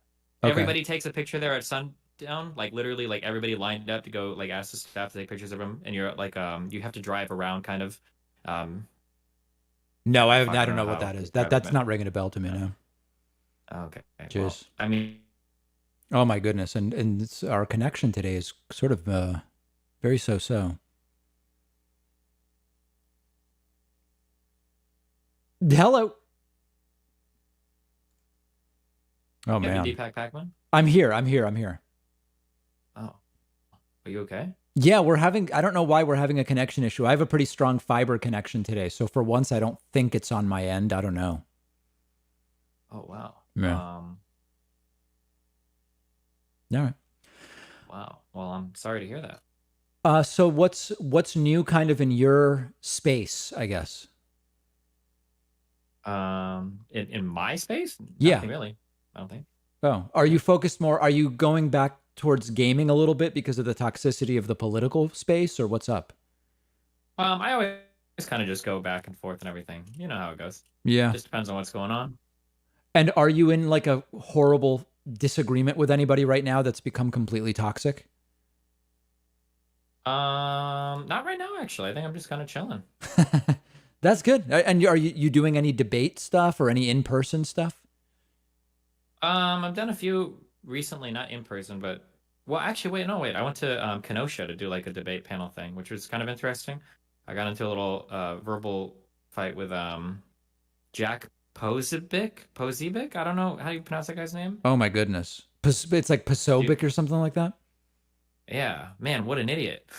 Speaker 12: Okay. Everybody takes a picture there at sundown, like literally, like everybody lined up to go, like ask the staff to take pictures of them, and you're like, you have to drive around, kind of.
Speaker 1: No, I don't know what that is. That's not ringing a bell to me now.
Speaker 12: Okay.
Speaker 1: Cheers.
Speaker 12: Well, I mean,
Speaker 1: oh my goodness, and our connection today is sort of very so-so. Hello. Oh man.
Speaker 12: Deepak Pacman?
Speaker 1: I'm here.
Speaker 12: Oh, are you okay?
Speaker 1: Yeah, I don't know why we're having a connection issue. I have a pretty strong fiber connection today. So for once, I don't think it's on my end. I don't know.
Speaker 12: Oh, wow.
Speaker 1: Yeah.
Speaker 12: All
Speaker 1: right.
Speaker 12: Wow. Well, I'm sorry to hear that.
Speaker 1: So what's new kind of in your space, I guess?
Speaker 12: In my space?
Speaker 1: Yeah.
Speaker 12: Nothing really. I don't think.
Speaker 1: Oh, are you focused more? Are you going back towards gaming a little bit because of the toxicity of the political space, or what's up?
Speaker 12: I always kind of just go back and forth and everything. You know how it goes.
Speaker 1: Yeah.
Speaker 12: It just depends on what's going on.
Speaker 1: And are you in like a horrible disagreement with anybody right now that's become completely toxic?
Speaker 12: Not right now, actually. I think I'm just kind of chilling.
Speaker 1: That's good. And are you doing any debate stuff or any in-person stuff?
Speaker 12: I've done a few recently, not in person, but well, actually, wait. I went to Kenosha to do like a debate panel thing, which was kind of interesting. I got into a little verbal fight with Jack Pozibic. I don't know how you pronounce that guy's name.
Speaker 1: Oh my goodness. It's like Pasobic or something like that.
Speaker 12: Yeah, man, what an idiot.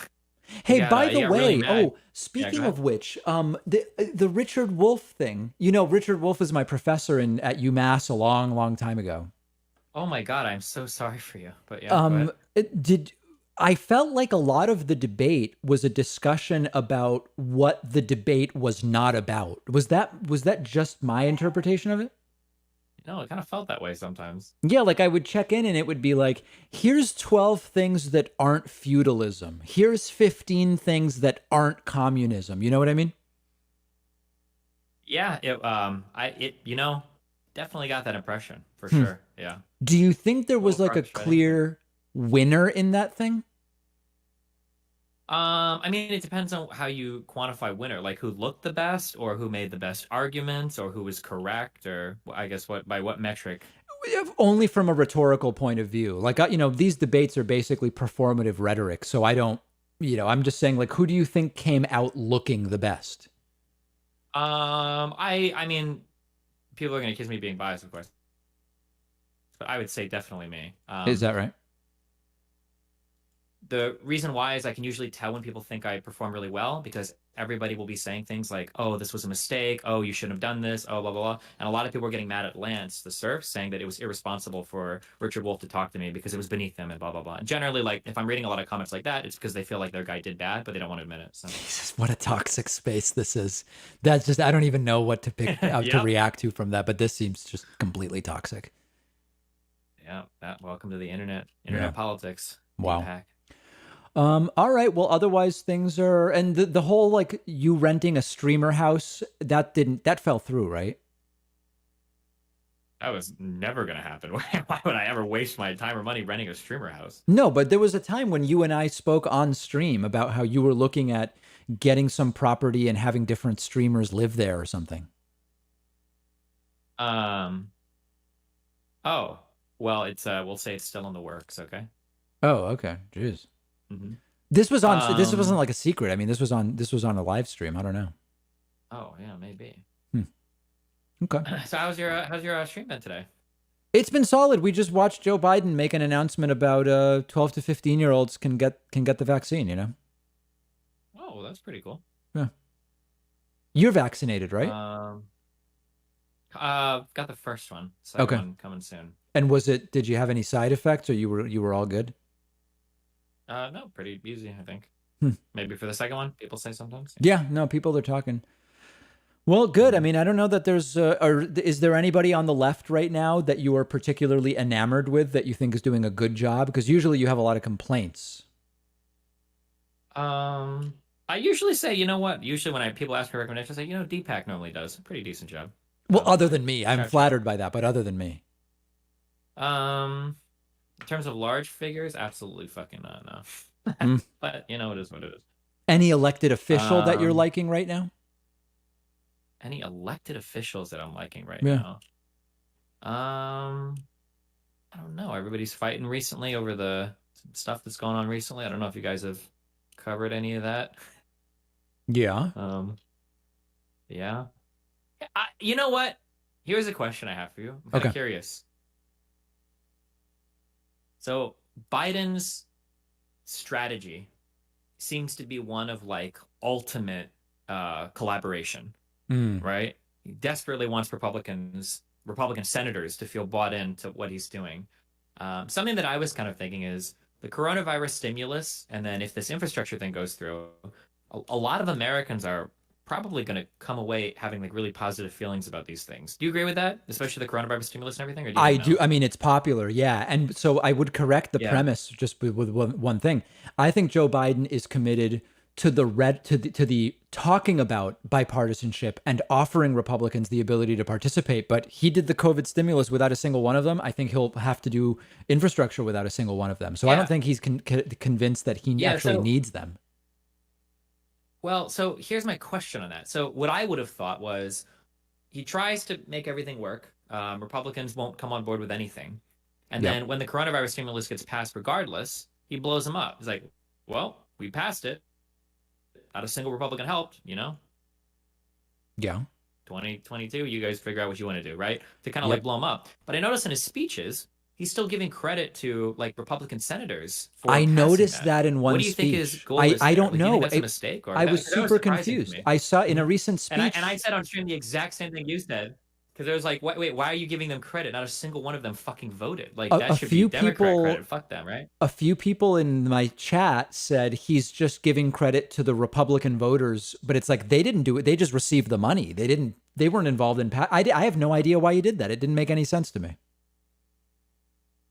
Speaker 1: Hey, by the way,
Speaker 12: really
Speaker 1: speaking of which, the Richard Wolff thing. You know, Richard Wolff is my professor at UMass a long, long time ago.
Speaker 12: Oh my God, I'm so sorry for you. But yeah,
Speaker 1: I felt like a lot of the debate was a discussion about what the debate was not about. Was that just my interpretation of it?
Speaker 12: No, it kind of felt that way sometimes.
Speaker 1: Yeah, like I would check in and it would be like, here's 12 things that aren't feudalism. Here's 15 things that aren't communism. You know what I mean?
Speaker 12: Yeah, definitely got that impression for sure. Yeah.
Speaker 1: Do you think there was like a clear winner in that thing?
Speaker 12: I mean, it depends on how you quantify winner, like who looked the best or who made the best arguments or who was correct, or I guess by what metric?
Speaker 1: Only from a rhetorical point of view. Like, these debates are basically performative rhetoric. So I don't, I'm just saying, like, who do you think came out looking the best?
Speaker 12: I mean, people are going to accuse me of being biased, of course, but I would say definitely me.
Speaker 1: Is that right?
Speaker 12: The reason why is I can usually tell when people think I perform really well, because everybody will be saying things like, oh, this was a mistake. Oh, you shouldn't have done this. Oh, blah, blah, blah. And a lot of people were getting mad at Lance, the surf, saying that it was irresponsible for Richard Wolff to talk to me because it was beneath him and blah, blah, blah. And generally, like, if I'm reading a lot of comments like that, it's because they feel like their guy did bad, but they don't want to admit it. So.
Speaker 1: Jesus, what a toxic space this is. That's just, I don't even know what to pick out to react to from that, but this seems just completely toxic.
Speaker 12: Yeah. Welcome to the internet politics.
Speaker 1: Wow.
Speaker 12: Impact.
Speaker 1: All right. Well, otherwise things are, and the whole, like, you renting a streamer house, that fell through, right?
Speaker 12: That was never going to happen. Why would I ever waste my time or money renting a streamer house?
Speaker 1: No, but there was a time when you and I spoke on stream about how you were looking at getting some property and having different streamers live there or something.
Speaker 12: Oh, well, it's, we'll say it's still in the works. Okay.
Speaker 1: Oh, okay. Jeez.
Speaker 12: Mm-hmm.
Speaker 1: This wasn't like a secret. I mean, this was on a live stream. I don't know.
Speaker 12: Oh yeah, maybe.
Speaker 1: Okay.
Speaker 12: So how's your stream been today?
Speaker 1: It's been solid. We just watched Joe Biden make an announcement about 12 to 15-year-olds can get the vaccine, you know?
Speaker 12: Oh, well, that's pretty cool.
Speaker 1: Yeah. You're vaccinated, right?
Speaker 12: Got the first one. Second one coming soon.
Speaker 1: And did you have any side effects, or you were all good?
Speaker 12: No, pretty easy, I think. Maybe for the second one, people say sometimes.
Speaker 1: Yeah, no, people are talking. Well, good. I mean, I don't know that there's, is there anybody on the left right now that you are particularly enamored with that you think is doing a good job? Because usually you have a lot of complaints.
Speaker 12: I usually say, you know what? Usually when people ask for recommendations, I say, Deepak normally does a pretty decent job.
Speaker 1: Well, other than me, I'm flattered by that, but other than me.
Speaker 12: In terms of large figures, absolutely fucking not enough. But it is what it is.
Speaker 1: Any elected official that you're liking right now?
Speaker 12: Any elected officials that I'm liking right now? I don't know. Everybody's fighting recently over the stuff that's going on recently. I don't know if you guys have covered any of that.
Speaker 1: Yeah.
Speaker 12: Yeah. You know what? Here's a question I have for you. I'm kind of curious. So Biden's strategy seems to be one of like ultimate collaboration, right? He desperately wants Republican senators to feel bought into what he's doing. Something that I was kind of thinking is the coronavirus stimulus, and then if this infrastructure thing goes through, a lot of Americans are probably going to come away having like really positive feelings about these things. Do you agree with that? Especially the coronavirus stimulus and everything? Or
Speaker 1: I do. I mean, it's popular. Yeah. And so I would correct the premise just with one thing. I think Joe Biden is committed to the talking about bipartisanship and offering Republicans the ability to participate. But he did the COVID stimulus without a single one of them. I think he'll have to do infrastructure without a single one of them. So I don't think he's convinced that he actually needs them.
Speaker 12: Well, so here's my question on that. So what I would have thought was he tries to make everything work. Republicans won't come on board with anything. And
Speaker 1: Yep.
Speaker 12: then when the coronavirus stimulus gets passed regardless, he blows them up. He's like, well, we passed it. Not a single Republican helped,
Speaker 1: Yeah.
Speaker 12: 2022, you guys figure out what you want to do, right? To kind of
Speaker 1: Yep.
Speaker 12: like blow him up. But I noticed in his speeches, he's still giving credit to like Republican senators for
Speaker 1: I
Speaker 12: passing
Speaker 1: noticed that in one
Speaker 12: What do you think
Speaker 1: speech.
Speaker 12: his goal is
Speaker 1: I
Speaker 12: there?
Speaker 1: don't
Speaker 12: Like, do you think
Speaker 1: know.
Speaker 12: that's a mistake? Or
Speaker 1: I
Speaker 12: that
Speaker 1: was
Speaker 12: was
Speaker 1: super
Speaker 12: surprising to
Speaker 1: confused.
Speaker 12: me.
Speaker 1: I saw in a recent speech.
Speaker 12: And I said on stream the exact same thing you said. Because I was like, wait, why are you giving them credit? Not a single one of them fucking voted. Like, that should be Democrat credit. Fuck them, right?
Speaker 1: A few people in my chat said he's just giving credit to the Republican voters, but it's like they didn't do it. They just received the money. They weren't involved in. I have no idea why he did that. It didn't make any sense to me.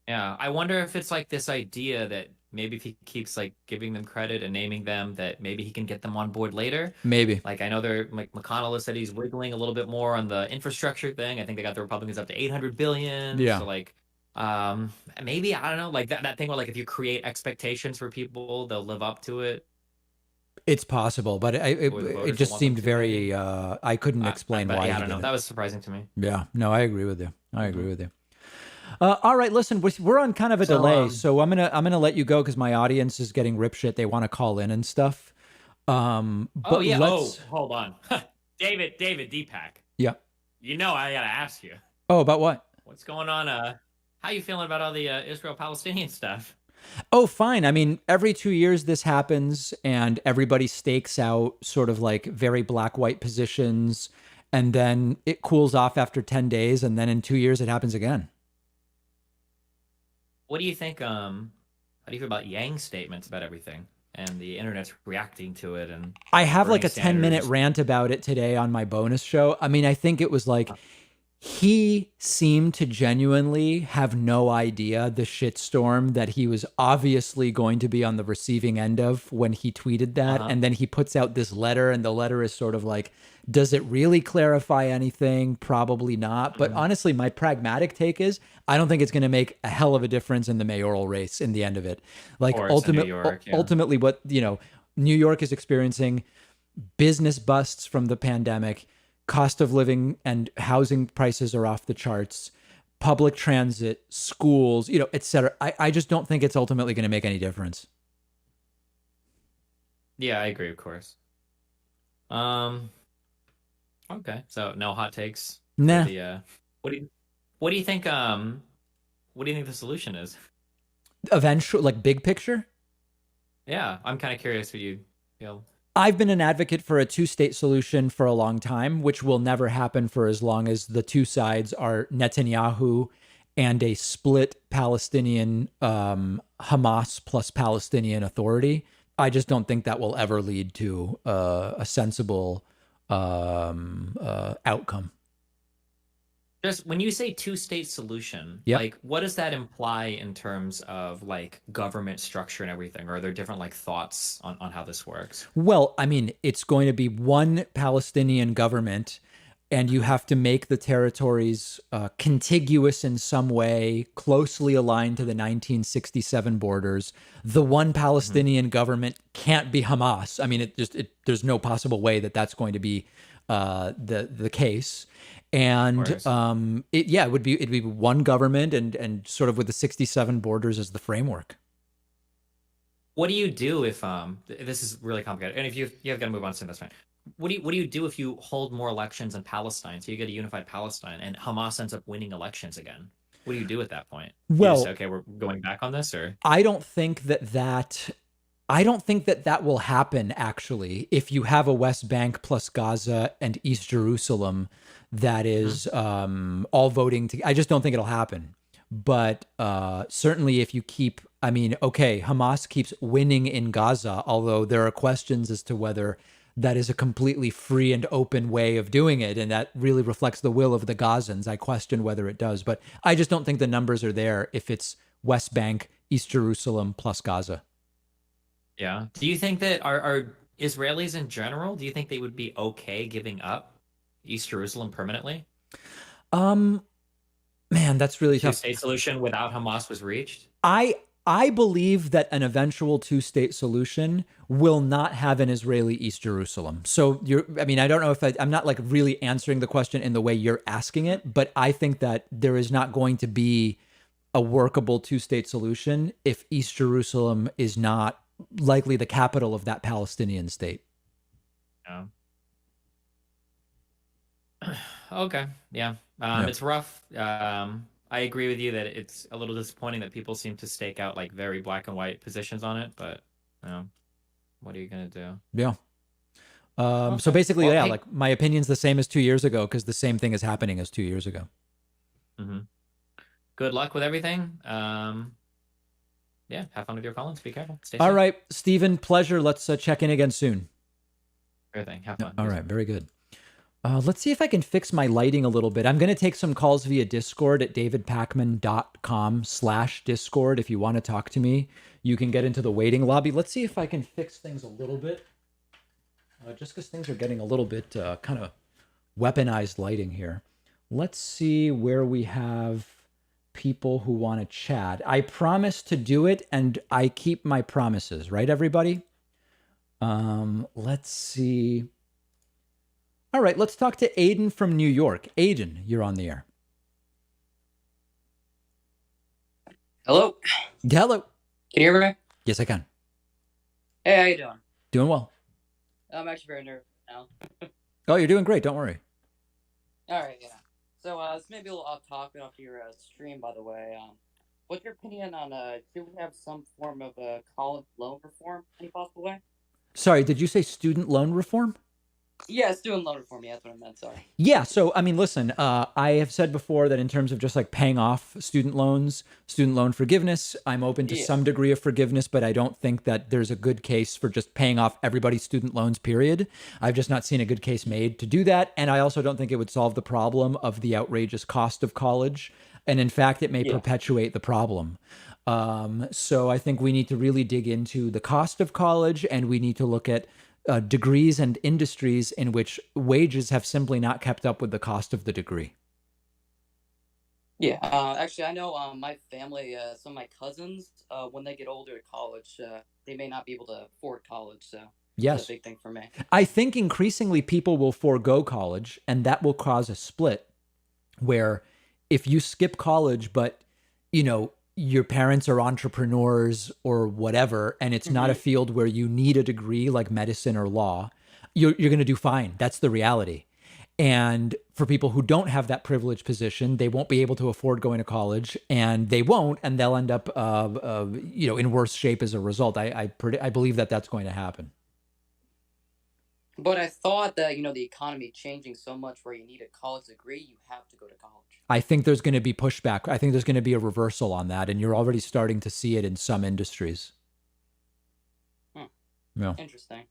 Speaker 12: Yeah, I wonder if it's like this idea that maybe if he keeps like giving them credit and naming them, that maybe he can get them on board later.
Speaker 1: Maybe.
Speaker 12: Like I know they're like McConnell has said he's wiggling a little bit more on the infrastructure thing. I think they got the Republicans up to 800 billion.
Speaker 1: Yeah.
Speaker 12: So like, maybe I don't know, like that thing where like if you create expectations for people, they'll live up to it.
Speaker 1: It's possible, but it just seemed very. I couldn't explain why.
Speaker 12: Yeah, I
Speaker 1: he
Speaker 12: don't know.
Speaker 1: did it.
Speaker 12: That was surprising to me.
Speaker 1: Yeah. No, I agree with you. I agree with you. All right, listen, we're on kind of a delay, so I'm gonna let you go because my audience is getting ripshit. They want to call in and stuff. But
Speaker 12: Hold on, David, Deepak.
Speaker 1: Yeah.
Speaker 12: I gotta ask you.
Speaker 1: Oh, about what?
Speaker 12: What's going on? How you feeling about all the Israel-Palestinian stuff?
Speaker 1: Oh, fine. I mean, every 2 years this happens, and everybody stakes out sort of like very black-white positions, and then it cools off after 10 days, and then in 2 years it happens again.
Speaker 12: What do you think? How do you feel about Yang's statements about everything and the internet's reacting to it? And
Speaker 1: I have
Speaker 12: Bernie
Speaker 1: like a 10-minute rant about it today on my bonus show. I mean, I think it was like he seemed to genuinely have no idea the shitstorm that he was obviously going to be on the receiving end of when he tweeted that. And then he puts out this letter, and the letter is sort of like, does it really clarify anything? Probably not. But honestly, my pragmatic take is I don't think it's going to make a hell of a difference in the mayoral race in the end of it. Like ultimately what, New York is experiencing business busts from the pandemic. Cost of living and housing prices are off the charts, public transit, schools, et cetera. I just don't think it's ultimately going to make any difference.
Speaker 12: Yeah, I agree, of course. Okay, so no hot takes.
Speaker 1: Nah.
Speaker 12: What do you think? What do you think the solution is?
Speaker 1: Eventually, like big picture?
Speaker 12: Yeah, I'm kind of curious what you feel.
Speaker 1: I've been an advocate for a two-state solution for a long time, which will never happen for as long as the two sides are Netanyahu and a split Palestinian Hamas plus Palestinian Authority. I just don't think that will ever lead to a sensible outcome.
Speaker 12: Just when you say two-state solution, like what does that imply in terms of like government structure and everything? Or are there different like thoughts on how this works?
Speaker 1: Well, I mean, it's going to be one Palestinian government, and you have to make the territories contiguous in some way, closely aligned to the 1967 borders. The one Palestinian government can't be Hamas. I mean, there's no possible way that that's going to be the case. And it'd be one government and sort of with the 67 borders as the framework.
Speaker 12: What do you do if this is really complicated? And if you have got to move on soon, that's fine. What do you do if you hold more elections in Palestine? So you get a unified Palestine, and Hamas ends up winning elections again. What do you do at that point?
Speaker 1: Well,
Speaker 12: you just, okay, we're going back on this, or
Speaker 1: I don't think that will happen. Actually, if you have a West Bank plus Gaza and East Jerusalem that is all voting I just don't think it'll happen. But certainly if you keep, Hamas keeps winning in Gaza, although there are questions as to whether that is a completely free and open way of doing it, and that really reflects the will of the Gazans. I question whether it does, but I just don't think the numbers are there if it's West Bank, East Jerusalem plus Gaza.
Speaker 12: Yeah. Do you think that are Israelis in general, do you think they would be okay giving up East Jerusalem permanently?
Speaker 1: Man, that's really tough.
Speaker 12: Two-state solution without Hamas was reached?
Speaker 1: I I believe that an eventual two-state solution will not have an Israeli East Jerusalem. So I don't know if I'm not like really answering the question in the way you're asking it, but I think that there is not going to be a workable two-state solution if East Jerusalem is not likely the capital of that Palestinian state.
Speaker 12: Yeah. Okay. Yeah. It's rough. I agree with you that it's a little disappointing that people seem to stake out like very black and white positions on it, but what are you gonna do?
Speaker 1: Yeah. So basically, like my opinion's the same as 2 years ago because the same thing is happening as 2 years ago.
Speaker 12: Mm-hmm. Good luck with everything. Yeah, have fun with your Collins. Be careful. Stay safe.
Speaker 1: All right, Stephen, pleasure. Let's check in again soon.
Speaker 12: Sure thing. Have fun.
Speaker 1: All right, very good. Let's see if I can fix my lighting a little bit. I'm going to take some calls via Discord at davidpakman.com/Discord. If you want to talk to me, you can get into the waiting lobby. Let's see if I can fix things a little bit. Just because things are getting a little bit kind of weaponized lighting here. Let's see where we have people who want to chat. I promise to do it, and I keep my promises, right, everybody? Let's see. All right, let's talk to Aiden from New York. Aiden, you're on the air.
Speaker 13: Hello.
Speaker 1: Hello.
Speaker 13: Can you hear me?
Speaker 1: Yes, I can.
Speaker 13: Hey, how you doing?
Speaker 1: Doing well.
Speaker 13: I'm actually very nervous now.
Speaker 1: Oh, you're doing great. Don't worry.
Speaker 13: All right, yeah. So, this may be a little off topic off your stream, by the way. What's your opinion on, should we have some form of college loan reform, any possible way?
Speaker 1: Sorry, did you say student loan reform?
Speaker 13: Yeah, student loan reform. Yeah, that's what I meant. Sorry.
Speaker 1: Yeah. So, I mean, listen, I have said before that in terms of just like paying off student loans, student loan forgiveness, I'm open to some degree of forgiveness, but I don't think that there's a good case for just paying off everybody's student loans, period. I've just not seen a good case made to do that. And I also don't think it would solve the problem of the outrageous cost of college. And in fact, it may perpetuate the problem. So I think we need to really dig into the cost of college, and we need to look at degrees and industries in which wages have simply not kept up with the cost of the degree.
Speaker 13: Yeah, actually, I know my family, some of my cousins, when they get older at college, they may not be able to afford college, so
Speaker 1: Yes.
Speaker 13: it's a big thing for me.
Speaker 1: I think increasingly people will forego college, and that will cause a split where if you skip college, but, you know, your parents are entrepreneurs or whatever, and it's not a field where you need a degree like medicine or law, you're going to do fine. That's the reality. And for people who don't have that privileged position, they won't be able to afford going to college, and they won't, and they'll end up, in worse shape as a result. I believe that that's going to happen.
Speaker 13: But I thought that, the economy changing so much where you need a college degree, you have to go to college.
Speaker 1: I think there's going to be pushback. I think there's going to be a reversal on that, and you're already starting to see it in some industries. Yeah.
Speaker 13: Interesting.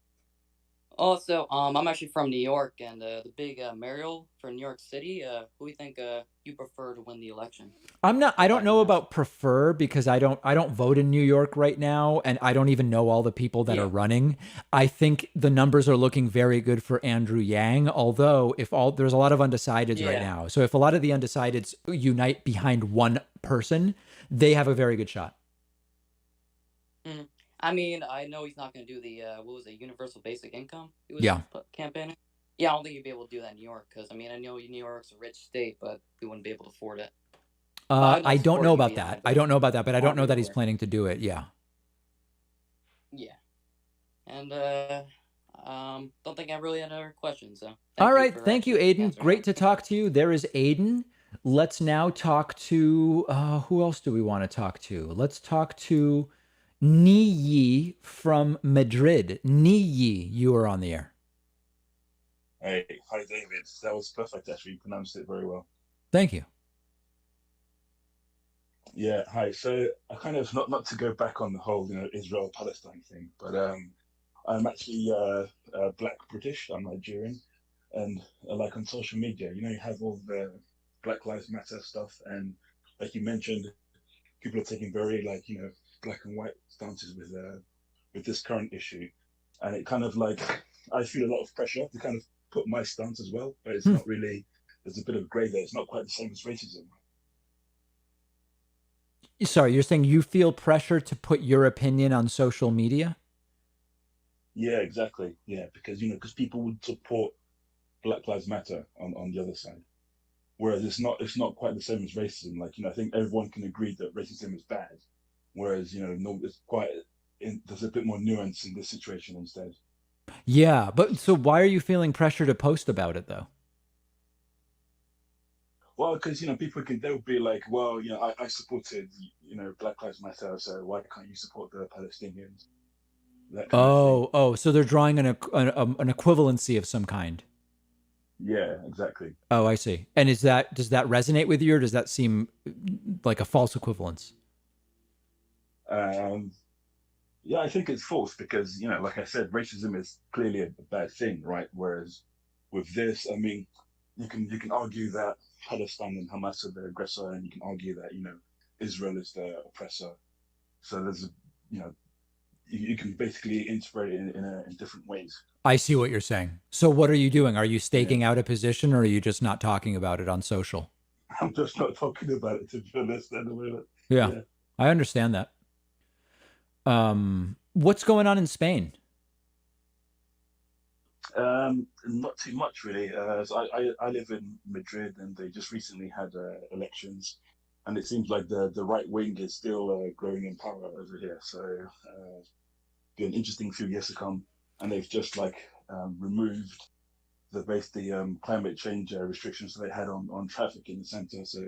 Speaker 13: Also, I'm actually from New York, and the big Mariel for New York City. Who do you think you prefer to win the election?
Speaker 1: I don't know about prefer, because I don't vote in New York right now, and I don't even know all the people that are running. I think the numbers are looking very good for Andrew Yang, although there's a lot of undecideds right now. So if a lot of the undecideds unite behind one person, they have a very good shot.
Speaker 13: I mean, I know he's not going to do the universal basic income. He was campaigning. Yeah, I don't think he'd be able to do that in New York, because I know New York's a rich state, but we wouldn't be able to afford it.
Speaker 1: I don't know about that. I don't know about that, but I don't know that he's planning to do it. Yeah.
Speaker 13: Yeah. And don't think I really had other questions. So.
Speaker 1: All right. Thank you, Aiden. Great to talk to you. There is Aiden. Let's now talk to, who else do we want to talk to? Let's talk to Niyi from Madrid. Niyi, you are on the air.
Speaker 14: Hey, hi David. That was perfect. Actually, you pronounced it very well.
Speaker 1: Thank you.
Speaker 14: Yeah, hi. So I kind of not to go back on the whole Israel-Palestine thing, but I'm actually Black British. I'm Nigerian, and like on social media, you have all the Black Lives Matter stuff, and like you mentioned, people are taking very black and white stances with this current issue, and it kind of I feel a lot of pressure to kind of put my stance as well, but it's not really. There's a bit of grey there. It's not quite the same as racism.
Speaker 1: Sorry, you're saying you feel pressure to put your opinion on social media?
Speaker 14: Yeah, exactly. Yeah, because because people would support Black Lives Matter on the other side, whereas it's not quite the same as racism. Like I think everyone can agree that racism is bad, whereas no, it's quite there's a bit more nuance in this situation instead.
Speaker 1: Yeah, but so why are you feeling pressure to post about it though?
Speaker 14: Well, because people they'll be like, well, I supported Black Lives Matter, so why can't you support the Palestinians? That kind of thing.
Speaker 1: Oh, so they're drawing an equivalency of some kind.
Speaker 14: Yeah, exactly.
Speaker 1: Oh, I see. And does that resonate with you, or does that seem like a false equivalence?
Speaker 14: Um, yeah, I think it's false because like I said, racism is clearly a bad thing, right? Whereas with this, I mean, you can argue that Palestine and Hamas are the aggressor, and you can argue that Israel is the oppressor. So there's you can basically interpret it in different ways.
Speaker 1: I see what you're saying. So what are you doing? Are you staking
Speaker 14: Yeah.
Speaker 1: out a position, or are you just not talking about it on social?
Speaker 14: I'm just not talking about it, to be honest, at the moment.
Speaker 1: Yeah,
Speaker 14: Yeah.
Speaker 1: I understand that. What's going on in Spain?
Speaker 14: Not too much really. So I live in Madrid, and they just recently had elections, and it seems like the right wing is still growing in power over here. So be an interesting few years to come. And they've just removed the climate change restrictions that they had on traffic in the center. So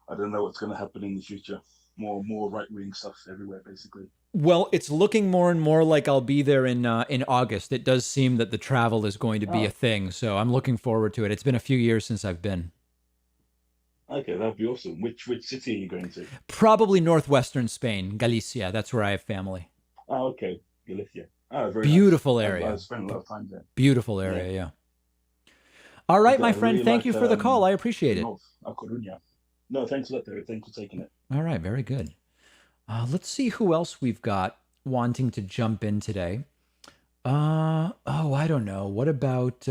Speaker 14: I don't know what's going to happen in the future. More right wing stuff everywhere, basically.
Speaker 1: Well, it's looking more and more like I'll be there in August. It does seem that the travel is going to be a thing, so I'm looking forward to it. It's been a few years since I've been.
Speaker 14: Okay, that'd be awesome. Which city are you going to?
Speaker 1: Probably northwestern Spain, Galicia. That's where I have family.
Speaker 14: Oh, okay, Galicia. Oh, very
Speaker 1: Beautiful
Speaker 14: nice.
Speaker 1: area.
Speaker 14: I've spent a lot of time there.
Speaker 1: Beautiful area, yeah. All right, my friend.
Speaker 14: Really
Speaker 1: Thank you for the call. I appreciate it.
Speaker 14: North, Coruña. No, thanks a lot, Terry. Thanks for taking it.
Speaker 1: All right, very good. Let's see who else we've got wanting to jump in today. I don't know. What about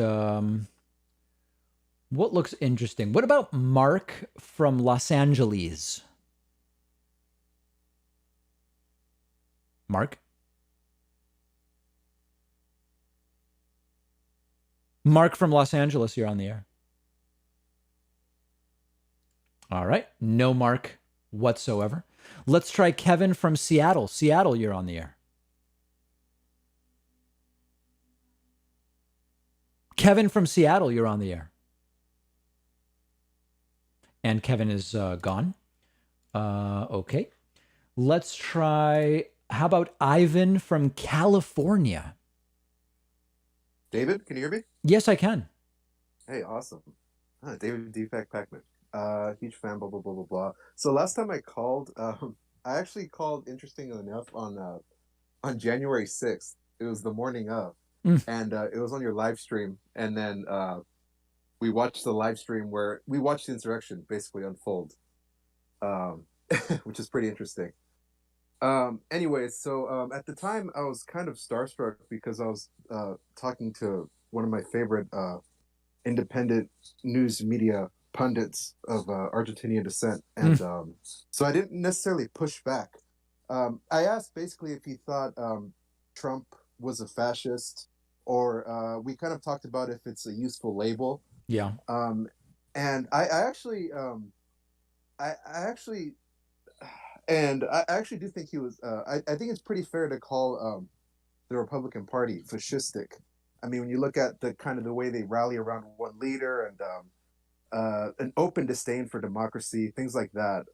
Speaker 1: what looks interesting? What about Mark from Los Angeles? Mark? Mark from Los Angeles, you're on the air. All right. No Mark whatsoever. Let's try Kevin from Seattle. Seattle, you're on the air. Kevin from Seattle, you're on the air. And Kevin is gone. Okay. Let's try, how about Ivan from California?
Speaker 15: David, can you hear me?
Speaker 1: Yes, I can.
Speaker 15: Hey, awesome. David Defect Pacman. Huge fan, blah, blah, blah, blah, blah. So last time I called, I actually called, interestingly enough, on January 6th. It was the morning of. And it was on your live stream. And then we watched the live stream where we watched the insurrection basically unfold, which is pretty interesting. Anyways, so at the time I was kind of starstruck because I was talking to one of my favorite independent news media pundits of Argentinian descent. And so I didn't necessarily push back. I asked basically if he thought Trump was a fascist, or we kind of talked about if it's a useful label.
Speaker 1: Yeah.
Speaker 15: And I actually do think he was. I think it's pretty fair to call the Republican Party fascistic. I mean, when you look at the kind of the way they rally around one leader and an open disdain for democracy, things like that.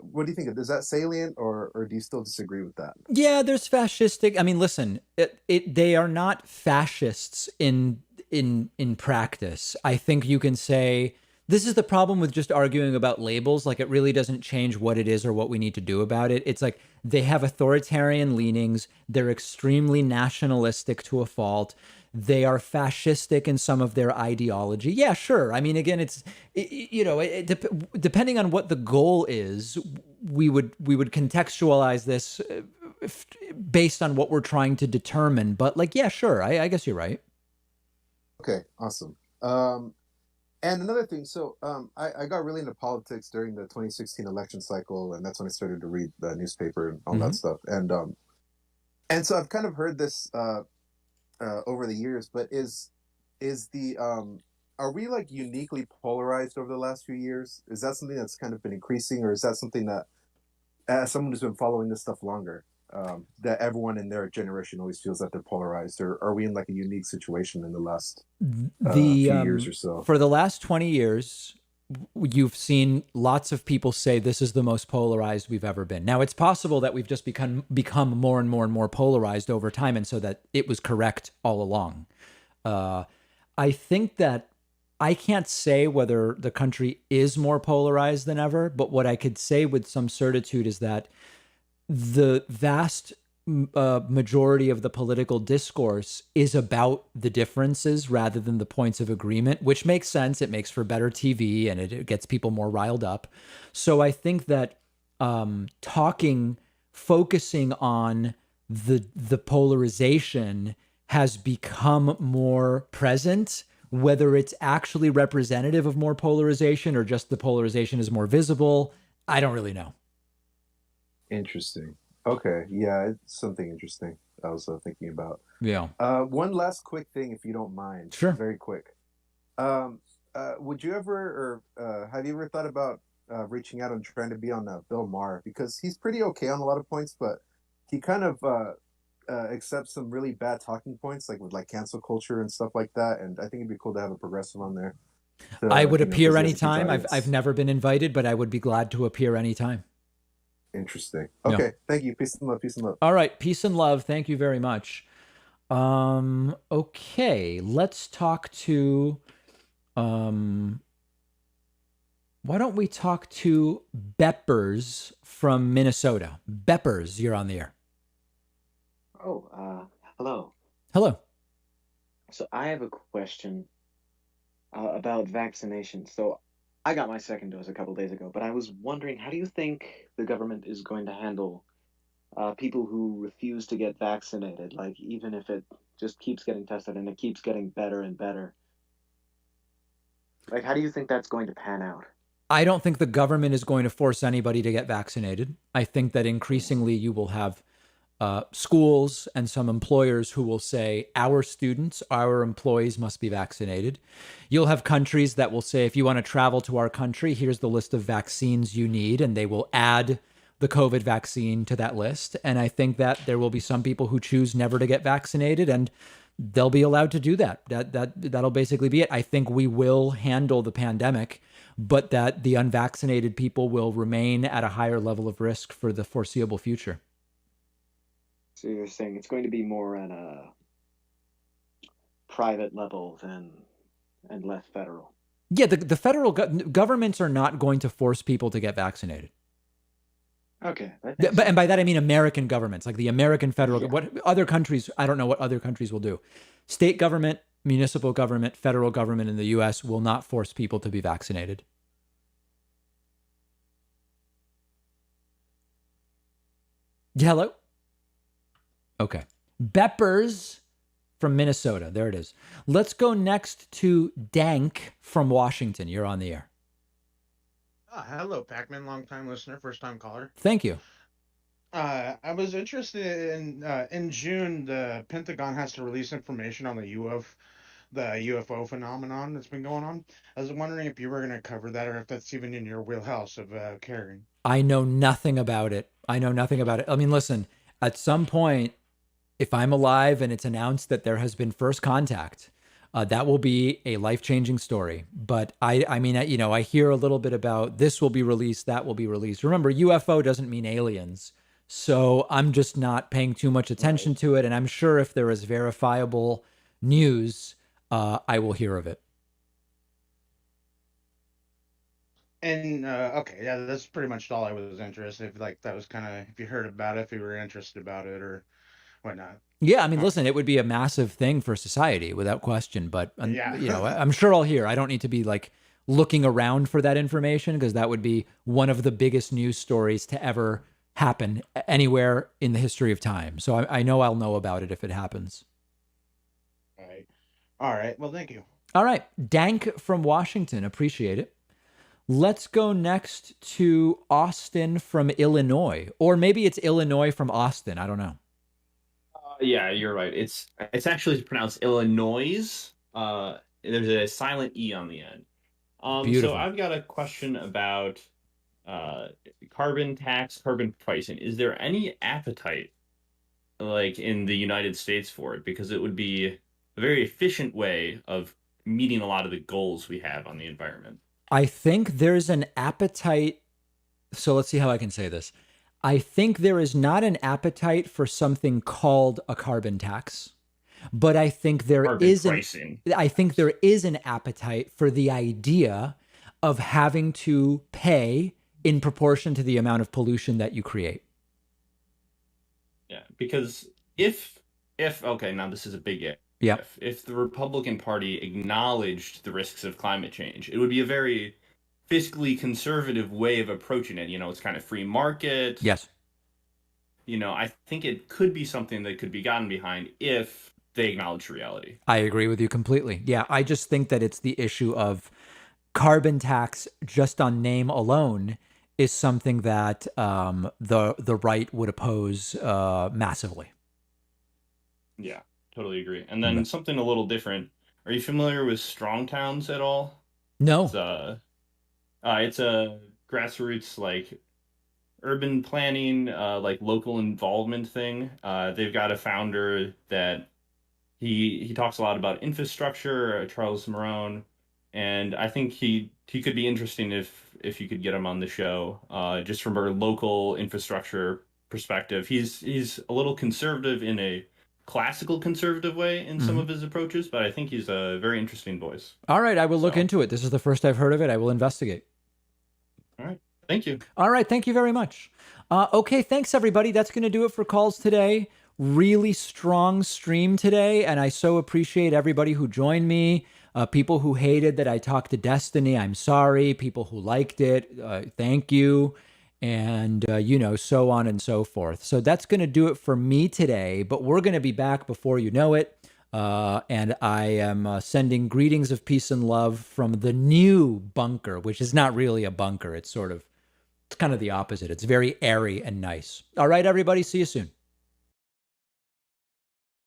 Speaker 15: What do you think? Is that salient, or do you still disagree with that?
Speaker 1: Yeah, there's fascistic. I mean, listen, they are not fascists in practice. I think you can say this is the problem with just arguing about labels. Like, it really doesn't change what it is or what we need to do about it. It's like they have authoritarian leanings. They're extremely nationalistic to a fault. They are fascistic in some of their ideology. Yeah, sure. I mean, again, it's, depending on what the goal is, we would contextualize this based on what we're trying to determine. But yeah, sure. I guess you're right.
Speaker 15: Okay, awesome. And another thing, so I got really into politics during the 2016 election cycle, and that's when I started to read the newspaper and all that stuff. And so I've kind of heard this over the years, but is the are we like uniquely polarized over the last few years? Is that something that's kind of been increasing, or is that something that, as someone who's been following this stuff longer, that everyone in their generation always feels that they're polarized, or are we in like a unique situation in the last few years or so?
Speaker 1: For the last 20 years, you've seen lots of people say this is the most polarized we've ever been. Now, it's possible that we've just become more and more and more polarized over time, and so that it was correct all along. I think that I can't say whether the country is more polarized than ever, but what I could say with some certitude is that the vast majority of the political discourse is about the differences rather than the points of agreement, which makes sense. It makes for better TV and it gets people more riled up. So I think that focusing on the polarization has become more present. Whether it's actually representative of more polarization or just the polarization is more visible, I don't really know.
Speaker 15: Interesting. Okay. Yeah, it's something interesting I was thinking about.
Speaker 1: Yeah.
Speaker 15: One last quick thing, if you don't mind.
Speaker 1: Sure.
Speaker 15: Very quick. Would you ever, or have you ever thought about reaching out and trying to be on Bill Maher? Because he's pretty okay on a lot of points, but he kind of accepts some really bad talking points, like with like cancel culture and stuff like that. And I think it'd be cool to have a progressive on there.
Speaker 1: I would appear anytime. I've never been invited, but I would be glad to appear anytime.
Speaker 15: Interesting. Okay.
Speaker 1: Yeah.
Speaker 15: Thank you. Peace and love. Peace and love.
Speaker 1: All right. Peace and love. Thank you very much. Okay. Let's talk to, why don't we talk to Beppers from Minnesota? Beppers, you're on the air.
Speaker 16: Oh, hello.
Speaker 1: Hello.
Speaker 16: So I have a question about vaccination. So I got my second dose a couple days ago, but I was wondering, how do you think the government is going to handle people who refuse to get vaccinated? Like, even if it just keeps getting tested and it keeps getting better and better. Like, how do you think that's going to pan out?
Speaker 1: I don't think the government is going to force anybody to get vaccinated. I think that increasingly you will have schools and some employers who will say our students, our employees must be vaccinated. You'll have countries that will say, if you want to travel to our country, here's the list of vaccines you need, and they will add the COVID vaccine to that list. And I think that there will be some people who choose never to get vaccinated, and they'll be allowed to do that. That'll basically be it. I think we will handle the pandemic, but that the unvaccinated people will remain at a higher level of risk for the foreseeable future.
Speaker 16: So you're saying it's going to be more at a private level and less federal.
Speaker 1: Yeah, the federal governments are not going to force people to get vaccinated.
Speaker 16: Okay.
Speaker 1: And by that, I mean American governments, like the American federal, what other countries, I don't know what other countries will do. State government, municipal government, federal government in the US will not force people to be vaccinated. Hello? Okay. Beppers from Minnesota. There it is. Let's go next to Dank from Washington. You're on the air.
Speaker 17: Hello, Pac-Man, long-time listener, first-time caller.
Speaker 1: Thank you.
Speaker 17: I was interested in June, the Pentagon has to release information on the UFO phenomenon that's been going on. I was wondering if you were going to cover that, or if that's even in your wheelhouse of caring.
Speaker 1: I know nothing about it. I mean, listen, at some point, if I'm alive and it's announced that there has been first contact, that will be a life-changing story. But I mean, I hear a little bit about this will be released, that will be released. Remember, UFO doesn't mean aliens. So I'm just not paying too much attention to it. And I'm sure if there is verifiable news, I will hear of it.
Speaker 17: And okay, yeah, that's pretty much all I was interested. If that was if you heard about it, if you were interested about it or whatnot.
Speaker 1: Yeah, I mean, listen, it would be a massive thing for society without question. But I'm sure I'll hear. I don't need to be like looking around for that information, because that would be one of the biggest news stories to ever happen anywhere in the history of time. So I know I'll know about it if it happens.
Speaker 17: All right. Well, thank you.
Speaker 1: All right. Dank from Washington. Appreciate it. Let's go next to Austin from Illinois. Or maybe it's Illinois from Austin. I don't know.
Speaker 18: Yeah, you're right. It's actually pronounced Illinois. There's a silent E on the end. So
Speaker 1: Beautiful.
Speaker 18: I've got a question about uh, carbon tax, carbon pricing. Is there any appetite, like in the United States, for it? Because it would be a very efficient way of meeting a lot of the goals we have on the environment.
Speaker 1: I think there's an appetite. So let's see how I can say this. I think there is not an appetite for something called a carbon tax, but I think there is an appetite for the idea of having to pay in proportion to the amount of pollution that you create.
Speaker 18: Yeah, because if okay, now this is a big if.
Speaker 1: Yeah.
Speaker 18: If the Republican Party acknowledged the risks of climate change, it would be a very fiscally conservative way of approaching it. It's kind of free market.
Speaker 1: Yes.
Speaker 18: I think it could be something that could be gotten behind if they acknowledge reality.
Speaker 1: I agree with you completely. Yeah, I just think that it's the issue of carbon tax just on name alone is something that the right would oppose massively.
Speaker 18: Yeah, totally agree. And then something a little different. Are you familiar with strong towns at all?
Speaker 1: No.
Speaker 18: It's a grassroots, like, urban planning, like local involvement thing. They've got a founder that he talks a lot about infrastructure, Charles Marone, and I think he could be interesting if you could get him on the show, just from a local infrastructure perspective. He's a little conservative in a classical conservative way in some of his approaches, but I think he's a very interesting voice.
Speaker 1: All right, I will look into it. This is the first I've heard of it. I will investigate.
Speaker 18: All right. Thank you.
Speaker 1: All right. Thank you very much. Okay. Thanks, everybody. That's going to do it for calls today. Really strong stream today. And I so appreciate everybody who joined me. People who hated that I talked to Destiny, I'm sorry. People who liked it, thank you. And, so on and so forth. So that's going to do it for me today. But we're going to be back before you know it. And I am sending greetings of peace and love from the new bunker, which is not really a bunker. It's kind of the opposite. It's very airy and nice. All right, everybody. See you soon.